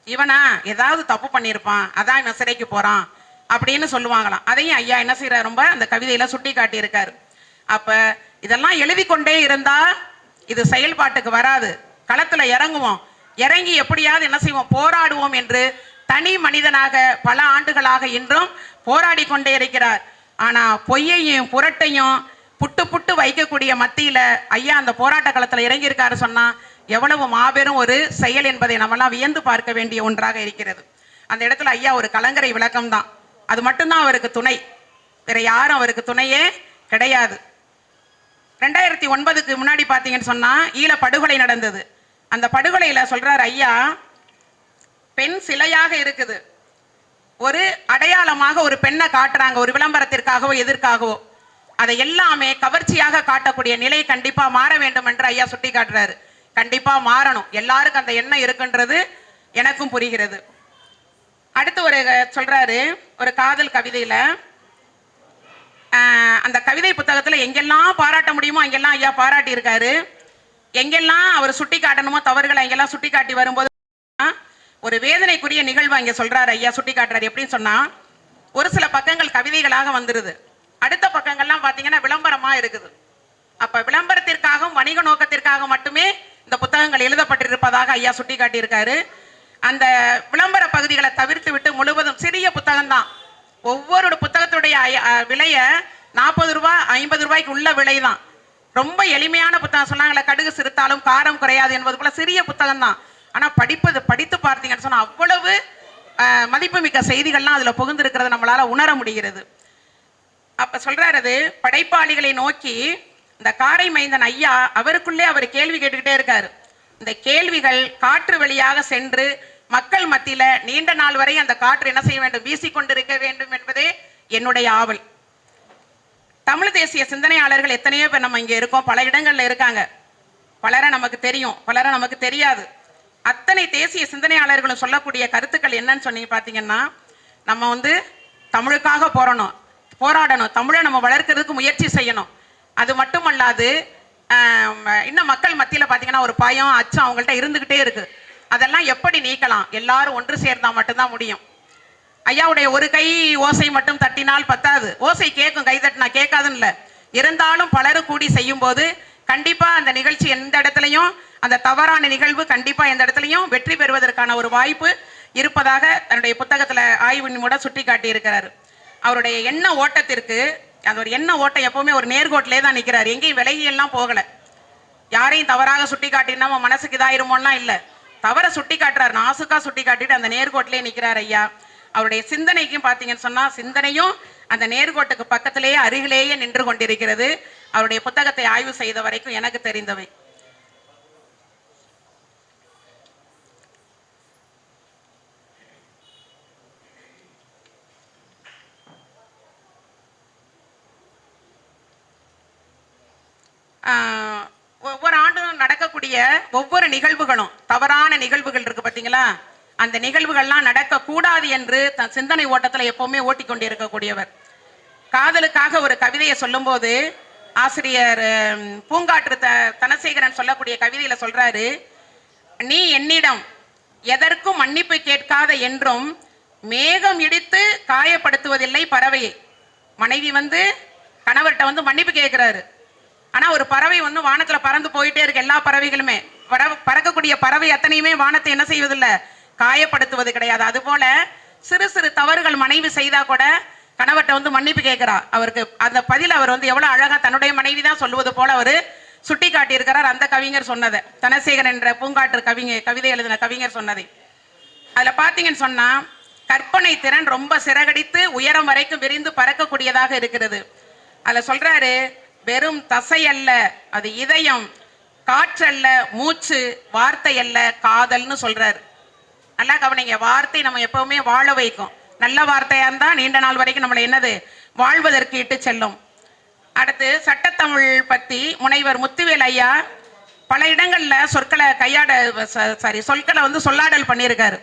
இவனா ஏதாவது தப்பு பண்ணியிருப்பான் அதான் இவன் சிறைக்கு போறான் அப்படின்னு சொல்லுவாங்களாம். அதையும் ஐயா என்ன செய்யறாரு, ரொம்ப அந்த கவிதையில சுட்டி காட்டி இருக்காரு. அப்ப இதெல்லாம் எழுதி கொண்டே இருந்தா இது செயல்பாட்டுக்கு வராது. களத்துல இறங்குவோம், இறங்கி எப்படியாவது என்ன செய்வோம், போராடுவோம் என்று தனி மனிதனாக பல ஆண்டுகளாக இன்றும் போராடி கொண்டே இருக்கிறார். ஆனா பொய்யையும் புரட்டையும் புட்டு புட்டு வைக்கக்கூடிய மத்தியில ஐயா அந்த போராட்ட களத்துல இறங்கி இருக்காரு சொன்னா எவ்வளவு மாபெரும் ஒரு செயல் என்பதை நம்மெல்லாம் வியந்து பார்க்க வேண்டிய ஒன்றாக இருக்கிறது. அந்த இடத்துல ஐயா ஒரு கலங்கரை விளக்கம் தான், அது மட்டும்தான் அவருக்கு துணை, வேற யாரும் அவருக்கு துணையே கிடையாது. 2009க்கு முன்னாடி பாத்தீங்கன்னு சொன்னா ஈழ படுகொலை நடந்தது. அந்த படுகொலையில சொல்றாரு ஐயா, பெண் சிலையாக இருக்குது, ஒரு அடையாளமாக ஒரு பெண்ணை காட்டுறாங்க, ஒரு விளம்பரத்திற்காகவோ எதற்காகவோ, அதை எல்லாமே கவர்ச்சியாக காட்டக்கூடிய நிலை கண்டிப்பா மாற வேண்டும் என்று ஐயா சுட்டி காட்டுறாரு. கண்டிப்பா மாறணும், எல்லாருக்கும் அந்த எண்ணம் இருக்குன்றது எனக்கும் புரிகிறது. அடுத்து ஒரு சொல்றாரு, ஒரு காதல் கவிதையில அந்த கவிதை புத்தகத்துல எங்கெல்லாம் பாராட்ட முடியுமோ அங்கெல்லாம் ஐயா பாராட்டி இருக்காரு. எங்கெல்லாம் அவர் சுட்டி காட்டணுமோ தவறுகளை அங்கெல்லாம் சுட்டி காட்டி வரும்போது ஒரு வேதனைக்குரிய நிகழ்வு அங்க சொல்றாரு ஐயா, சுட்டி காட்டுறாரு. எப்படின்னு சொன்னா, ஒரு சில பக்கங்கள் கவிதைகளாக வந்துருது, அடுத்த பக்கங்கள்லாம் பாத்தீங்கன்னா விளம்பரமா இருக்குது. அப்ப விளம்பரத்திற்காகவும் வணிக நோக்கத்திற்காக மட்டுமே இந்த புத்தகங்கள் எழுதப்பட்டிருப்பதாக ஐயா சுட்டி காட்டி இருக்காரு. அந்த விளம்பர பகுதிகளை தவிர்த்து விட்டு முழுவதும் சிறிய புத்தகம் தான். ஒவ்வொரு புத்தகத்துடைய விலைய 40 ரூபாய் 50 ரூபாய்க்கு உள்ள விலை தான். ரொம்ப எளிமையான புத்தகம். சொன்னாங்களே, கடுகு சிறுத்தாலும் காரம் குறையாது என்பது போல சிறிய புத்தகம் தான். ஆனா படித்து பார்த்தீங்கன்னு சொன்னா அவ்வளவு மதிப்புமிக்க செய்திகள்லாம் அதுல புகுந்திருக்கிறது நம்மளால உணர முடிகிறது. அப்ப சொல்றாரு, அது படைப்பாளிகளை நோக்கி இந்த காரை மைந்தன் ஐயா அவருக்குள்ளே அவர் கேள்வி கேட்டுக்கிட்டே இருக்காரு. இந்த கேள்விகள் காற்று வழியாக சென்று மக்கள் மத்தியில நீண்ட நாள் வரை அந்த காற்று என்ன செய்ய வேண்டும், வீசிக்கொண்டிருக்க வேண்டும் என்பதே என்னுடைய ஆவல். தமிழ் தேசிய சிந்தனையாளர்கள் எத்தனையோ பேர் நம்ம இங்க இருக்கோம், பல இடங்கள்ல இருக்காங்க. பலரை நமக்கு தெரியும், பலரை நமக்கு தெரியாது. அத்தனை தேசிய சிந்தனையாளர்களும் சொல்லக்கூடிய கருத்துக்கள் என்னன்னு சொன்னீங்க பாத்தீங்கன்னா, நம்ம தமிழுக்காக போராடணும், தமிழை நம்ம வளர்க்கறதுக்கு முயற்சி செய்யணும். அது மட்டுமல்லாது இன்னும் மக்கள் மத்தியில பாத்தீங்கன்னா ஒரு பயம், அச்சம் அவங்கள்ட்ட இருந்துகிட்டே இருக்கு. அதெல்லாம் எப்படி நீக்கலாம், எல்லாரும் ஒன்று சேர்ந்தா மட்டும்தான் முடியும். ஐயாவுடைய ஒரு கை ஓசை மட்டும் தட்டினால் பத்தாது, ஓசை கேட்கும், கை தட்டினா கேட்காதுன்னு இல்லை. இருந்தாலும் பலரும் கூடி செய்யும் போது கண்டிப்பா அந்த நிகழ்ச்சி எந்த இடத்துலையும், அந்த தவறான நிகழ்வு கண்டிப்பா எந்த இடத்துலையும் வெற்றி பெறுவதற்கான ஒரு வாய்ப்பு இருப்பதாக தன்னுடைய புத்தகத்துல ஆய்வின் மூலம் சுட்டி காட்டி இருக்கிறாரு. அவருடைய எண்ண ஓட்டத்திற்கு, அந்த ஒரு எண்ண ஓட்டம் எப்பவுமே ஒரு நேர்கோட்டிலே தான் நிற்கிறார். எங்கேயும் விலகி எல்லாம் போகலை. யாரையும் தவறாக சுட்டி காட்டினா மனசுக்கு இதாயிருமோலாம் இல்லை. தவற சுட்டி காட்டுறாரு, நாசுக்கா சுட்டி காட்டிட்டு அந்த நேர்கோட்டிலே நிற்கிறார் ஐயா. அவருடைய சிந்தனைக்கும் பார்த்தீங்கன்னு சொன்னா சிந்தனையும் அந்த நேர்கோட்டுக்கு பக்கத்திலேயே அருகிலேயே நின்று கொண்டிருக்கிறது. அவருடைய புத்தகத்தை ஆய்வு செய்த வரைக்கும் எனக்கு தெரிந்தவை. ஒவ்வொரு ஆண்டும் நடக்கக்கூடிய ஒவ்வொரு நிகழ்வுகளும் தவறான நிகழ்வுகள் இருக்கு பார்த்தீங்களா, அந்த நிகழ்வுகள்லாம் நடக்கக்கூடாது என்று தன் சிந்தனை ஓட்டத்தில் எப்பவுமே ஓட்டிக்கொண்டு இருக்கக்கூடியவர். காதலுக்காக ஒரு கவிதையை சொல்லும்போது ஆசிரியர் பூங்காற்று தனசேகரன் சொல்லக்கூடிய கவிதையில சொல்றாரு, நீ என்னிடம் எதற்கும் மன்னிப்பு கேட்காத என்றும் மேகம் இடித்து காயப்படுத்துவதில்லை பறவையை. மனைவி கணவர்கிட்ட மன்னிப்பு கேட்கிறாரு. ஆனா ஒரு பறவை வானத்துல பறந்து போயிட்டே இருக்கு. எல்லா பறவைகளுமே பறக்கக்கூடிய பறவை அத்தனையுமே வானத்தை என்ன செய்வதில்லை, காயப்படுத்துவது கிடையாது. அதுபோல சிறு சிறு தவறுகள் மனைவி செய்தா கூட கணவர்கிட்ட மன்னிப்பு கேட்கிறா. அவருக்கு அந்த பதில் அவர் எவ்வளவு அழகா தன்னுடைய மனைவி தான் சொல்லுவது போல அவர் சுட்டி காட்டி இருக்கிறார். அந்த கவிஞர் சொன்னதை, தனசேகரன் என்ற பூங்காற்று கவிதை எழுதின கவிஞர் சொன்னதை அதுல பாத்தீங்கன்னு சொன்னா கற்பனை திறன் ரொம்ப சிறகடித்து உயரம் வரைக்கும் விரிந்து பறக்கக்கூடியதாக இருக்கிறது. அதுல சொல்றாரு, வெறும் தசை அல்ல அது இதயம், காற்றல்ல மூச்சு, வார்த்தை அல்ல காதல்னு சொல்றாரு. நல்லா கவனிங்க, வார்த்தை நம்ம எப்பவுமே வாழ வைக்கும். நல்ல வார்த்தையா இருந்தா நீண்ட நாள் வரைக்கும் நம்மளை வாழ்வதற்கு இட்டு செல்லும். அடுத்து சட்டத்தமிழ் பத்தி முனைவர் முத்துவேல் ஐயா பல இடங்கள்ல சொற்களை சொற்களை சொல்லாடல் பண்ணியிருக்காரு.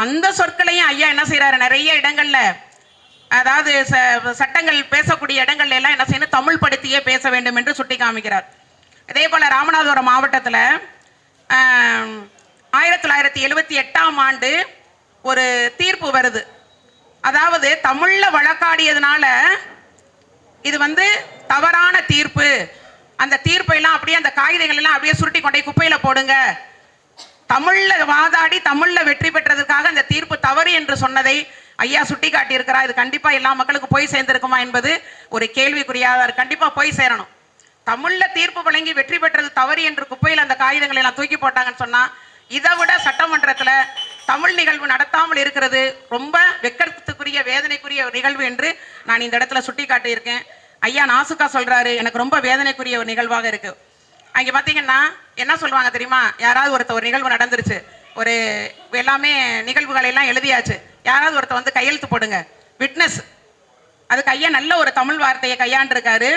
அந்த சொற்களையும் ஐயா என்ன செய்யறாரு, நிறைய இடங்கள்ல அதாவது சட்டங்கள் பேசக்கூடிய இடங்கள்ல எல்லாம் என்ன செய்யணும், தமிழ் படுத்தியே பேச வேண்டும் என்று சுட்டி காமிக்கிறார். அதே போல ராமநாதபுரம் மாவட்டத்தில் 1978ஆம் ஆண்டு ஒரு தீர்ப்பு வருது. அதாவது தமிழ்ல வழக்காடியதுனால இது தவறான தீர்ப்பு, அந்த தீர்ப்பை எல்லாம் அப்படியே அந்த காகிதங்கள் எல்லாம் அப்படியே சுருட்டி கொண்டே குப்பையில போடுங்க, தமிழ்ல வாதாடி தமிழ்ல வெற்றி பெற்றதற்காக அந்த தீர்ப்பு தவறு என்று சொன்னதை ஐயா சுட்டி காட்டி இருக்கிறார். இது கண்டிப்பா எல்லா மக்களுக்கும் போய் சேர்ந்திருக்குமா என்பது ஒரு கேள்விக்குறியாக. கண்டிப்பா போய் சேரணும். தமிழ்ல தீர்ப்பு வழங்கி வெற்றி பெற்றது தவறு என்று குப்பையில் அந்த காகிதங்களை எல்லாம் தூக்கி போட்டாங்கன்னு சொன்னா, இதை விட சட்டமன்றத்துல தமிழ் நிகழ்வு நடத்தாமல் இருக்கிறது ரொம்ப வெட்கத்துக்குரிய வேதனைக்குரிய ஒரு நிகழ்வு என்று நான் இந்த இடத்துல சுட்டி காட்டியிருக்கேன். ஐயா நாசுக்கா சொல்றாரு, எனக்கு ரொம்ப வேதனைக்குரிய ஒரு நிகழ்வாக இருக்கு. அங்க பாத்தீங்கன்னா என்ன சொல்லுவாங்க தெரியுமா, யாராவது ஒரு நிகழ்வு நடந்துருச்சு, ஒரு எல்லாமே நிகழ்வுகளை எல்லாம் எழுதியாச்சு, யாராவது ஒருத்த கையெழுத்து போடுங்க, விட்னஸ். அதுக்கு ஐயா நல்ல ஒரு தமிழ் வார்த்தையை கையாண்டிருக்காரு.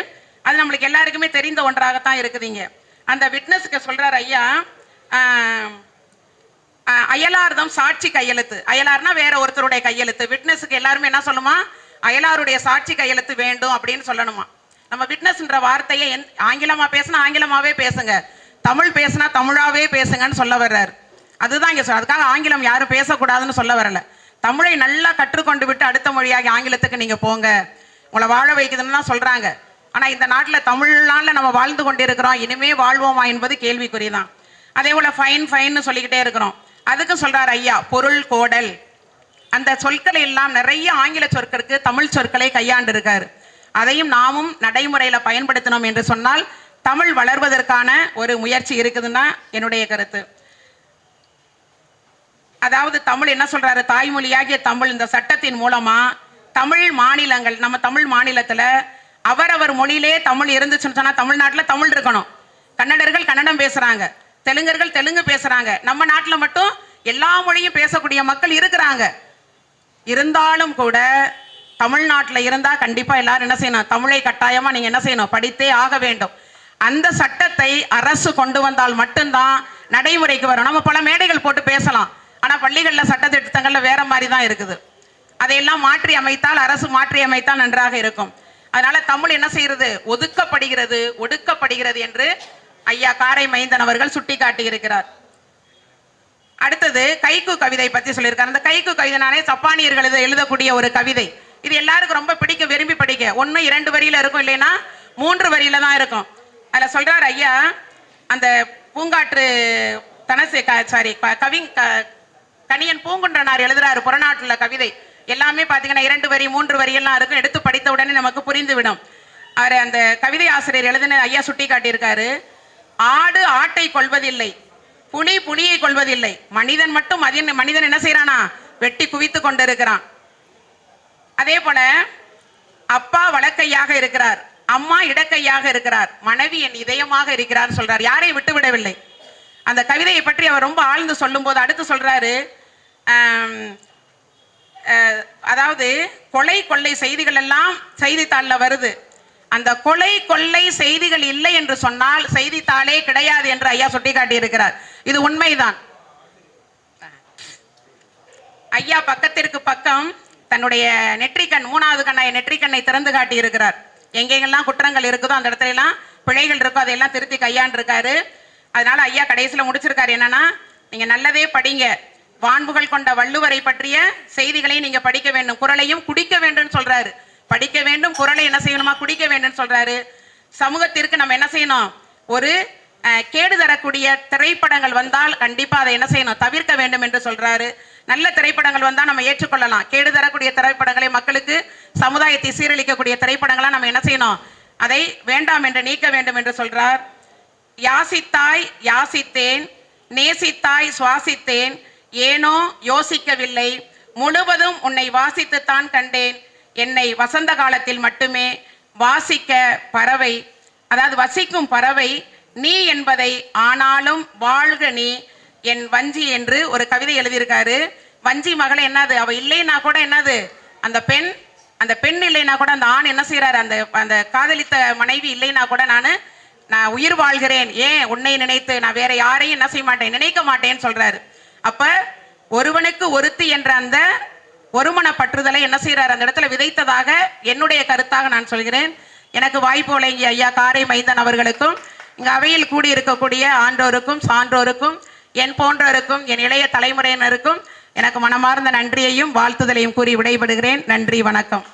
அது நம்மளுக்கு எல்லாருக்குமே தெரிந்த ஒன்றாகத்தான் இருக்குதுங்க. அந்த விட்னஸுக்கு சொல்றாரு ஐயா, அயலார்தம் சாட்சி கையெழுத்து. அயலார்னா வேற ஒருத்தருடைய கையெழுத்து. விட்னஸுக்கு எல்லாருமே என்ன சொல்லுமா, அயலாருடைய சாட்சி கையெழுத்து வேண்டும் அப்படின்னு சொல்லணுமா. நம்ம விட்னஸ்ன்ற வார்த்தையை ஆங்கிலமா பேசினா ஆங்கிலமாவே பேசுங்க, தமிழ் பேசினா தமிழாவே பேசுங்கன்னு சொல்ல வர்றாரு. அதுதான் இங்க அதுக்காக ஆங்கிலம் யாரும் பேசக்கூடாதுன்னு சொல்ல வரல. தமிழை நல்லா கற்றுக்கொண்டு விட்டு அடுத்த மொழியாகி ஆங்கிலத்துக்கு நீங்க போங்க, உங்களை வாழ வைக்குதுன்னு சொல்றாங்க. ஆனா இந்த நாட்டில் தமிழ்னால நம்ம வாழ்ந்து கொண்டிருக்கிறோம், இனிமே வாழ்வோமா என்பது கேள்விக்குறிதான். அதே போல ஃபைன் சொல்லிக்கிட்டே இருக்கிறோம். அதுக்கு சொல்றாரு ஐயா பொருள் கோடல். அந்த சொற்களை எல்லாம் நிறைய ஆங்கில சொற்களுக்கு தமிழ் சொற்களை கையாண்டு இருக்காரு. அதையும் நாமும் நடைமுறையில பயன்படுத்தினோம் என்று சொன்னால் தமிழ் வளர்வதற்கான ஒரு முயற்சி இருக்குதுன்னா என்னுடைய கருத்து. அதாவது தமிழ் என்ன சொல்றாரு, தாய்மொழியாகிய தமிழ் இந்த சட்டத்தின் மூலமா தமிழ் மாநிலங்கள், நம்ம தமிழ் மாநிலத்துல அவரவர் மொழியிலே தமிழ் இருந்துச்சுன்னு சொன்னா, தமிழ்நாட்டுல தமிழ் இருக்கணும். கன்னடர்கள் கன்னடம் பேசுறாங்க, தெலுங்கர்கள் தெலுங்கு பேசுறாங்க. நம்ம நாட்டுல மட்டும் எல்லா மொழியும் பேசக்கூடிய மக்கள் இருக்கிறாங்க. இருந்தாலும் கூட தமிழ்நாட்டில் இருந்தா கண்டிப்பா எல்லாரும் என்ன செய்யணும், தமிழை கட்டாயமா நீங்க என்ன செய்யணும், படித்தே ஆக வேண்டும். அந்த சட்டத்தை அரசு கொண்டு வந்தால் மட்டும்தான் நடைமுறைக்கு வரும். நம்ம பல மேடைகள் போட்டு பேசலாம், ஆனா பள்ளிகள்ல சட்டத்திட்டங்கள்ல வேற மாதிரி தான் இருக்குது. அதையெல்லாம் மாற்றி அமைத்தால், அரசு மாற்றி அமைத்தால் நன்றாக இருக்கும். அதனால தமிழ் என்ன செய்யறது, ஒதுக்கப்படுகிறது, ஒடுக்கப்படுகிறது என்று ஐயா காரை மைந்தன் அவர்கள் சுட்டி காட்டி இருக்கிறார். அடுத்தது கைக்கு கவிதை பத்தி சொல்லியிருக்காரு. அந்த கைக்கு கவிதை நானே சப்பானியர்கள் எழுதக்கூடிய ஒரு கவிதை. இது எல்லாருக்கும் ரொம்ப பிடிக்க, விரும்பி படிக்க. 1-2 வரியில இருக்கும், இல்லைன்னா 3 வரியில தான் இருக்கும். அதுல சொல்றாரு ஐயா, அந்த பூங்காற்று கணியன் பூங்குன்றனார் எழுதுறாரு புறநாட்டுல கவிதை. எல்லாமே பார்த்தீங்கன்னா 2 வரி 3 வரி எல்லாம் இருக்கும். எடுத்து படித்த உடனே நமக்கு புரிந்துவிடும். அவர் அந்த கவிதை ஆசிரியர் எழுதின ஐயா சுட்டி காட்டியிருக்காரு. ஆடு ஆட்டை கொள்வதில்லை, புலி புலியை கொள்வதில்லை, மனிதன் மட்டும் மனிதன் என்ன செய்யறானா, வெட்டி குவித்து கொண்டிருக்கிறான். அதே போல அப்பா வலக்கையாக இருக்கிறார், அம்மா இடக்கையாக இருக்கிறார், மனைவி என் இதயமாக இருக்கிறார் சொல்றார். யாரையும் விட்டு விடவில்லை. அந்த கவிதையை பற்றி அவர் ரொம்ப ஆழ்ந்து சொல்லும் போது அடுத்து சொல்றாரு, அதாவது கொலை கொள்ளை செய்திகள் எல்லாம் செய்தித்தாளில் வருது. அந்த கொலை கொள்ளை செய்திகள் இல்லை என்று சொன்னால் செய்தித்தாளே கிடையாது என்று ஐயா சுட்டிக்காட்டி இருக்கிறார். இது உண்மைதான். ஐயா பக்கத்திற்கு பக்கம் தன்னுடைய நெற்றிக்கண், 3வது கண்ணாய நெற்றிக்கண்ணை திறந்து காட்டி இருக்கிறார். எங்கெங்கெல்லாம் குற்றங்கள் இருக்குதோ அந்த இடத்துல எல்லாம் பிழைகள் இருக்கோ அதையெல்லாம் திருத்தி கையாண்டிருக்காரு. அதனால ஐயா கடைசியில் முடிச்சிருக்காரு என்னன்னா, நீங்க நல்லதே படிங்க, வான்புகள் கொண்ட வள்ளுவரை பற்றிய செய்திகளை நீங்க படிக்க வேண்டும், குறளையும் குடிக்க வேண்டும் சொல்றாரு. படிக்க வேண்டும், குறளை என்ன செய்யணுமா, குடிக்க வேண்டும் சொல்றாரு. சமூகத்திற்கு நம்ம என்ன செய்யணும், ஒரு கேடு தரக்கூடிய திரைப்படங்கள் வந்தால் கண்டிப்பா அதை என்ன செய்யணும், தவிர்க்க வேண்டும் என்று சொல்றாரு. நல்ல திரைப்படங்கள் வந்தால் நம்ம ஏற்றுக்கொள்ளலாம். கேடு தரக்கூடிய திரைப்படங்களை, மக்களுக்கு சமுதாயத்தை சீரழிக்கக்கூடிய திரைப்படங்களை நம்ம என்ன செய்யணும், அதை வேண்டாம் என்று நீக்க வேண்டும் என்று சொல்றார். யாசித்தாய் யாசித்தேன், நேசித்தாய் சுவாசித்தேன், ஏனோ யோசிக்கவில்லை, முழுவதும் உன்னை வாசித்துத்தான் கண்டேன், என்னை வசந்த காலத்தில் மட்டுமே வாசிக்க பறவை, அதாவது வசிக்கும் பறவை நீ என்பதை, ஆனாலும் வாழ்க நீ என் வஞ்சி என்று ஒரு கவிதை எழுதியிருக்காரு. வஞ்சி மகளை என்னது, அவ இல்லைன்னா கூட என்னது, அந்த பெண் இல்லைன்னா கூட அந்த ஆண் என்ன செய்யறாரு, அந்த காதலித்த மனைவி இல்லைன்னா கூட நான் உயிர் வாழ்கிறேன், ஏன் உன்னை நினைத்து, நான் வேற யாரையும் என்ன செய்ய மாட்டேன், நினைக்க மாட்டேன்னு சொல்றாரு. அப்ப ஒருவனுக்கு ஒருத்தி என்ற அந்த ஒருமன பற்றுதலை என்ன செய்யறாரு, அந்த இடத்துல விதைத்ததாக என்னுடைய கருத்தாக நான் சொல்கிறேன். எனக்கு வாய்ப்பு வழங்கிய ஐயா காரை மைந்தன் அவர்களுக்கும், இங்கு அவையில் கூடி இருக்கக்கூடிய ஆன்றோருக்கும் சான்றோருக்கும் என் போன்றோருக்கும் என் இளைய தலைமுறையினருக்கும் எனக்கு மனமார்ந்த நன்றியையும் வாழ்த்துதலையும் கூறி விடைபெறுகிறேன். நன்றி, வணக்கம்.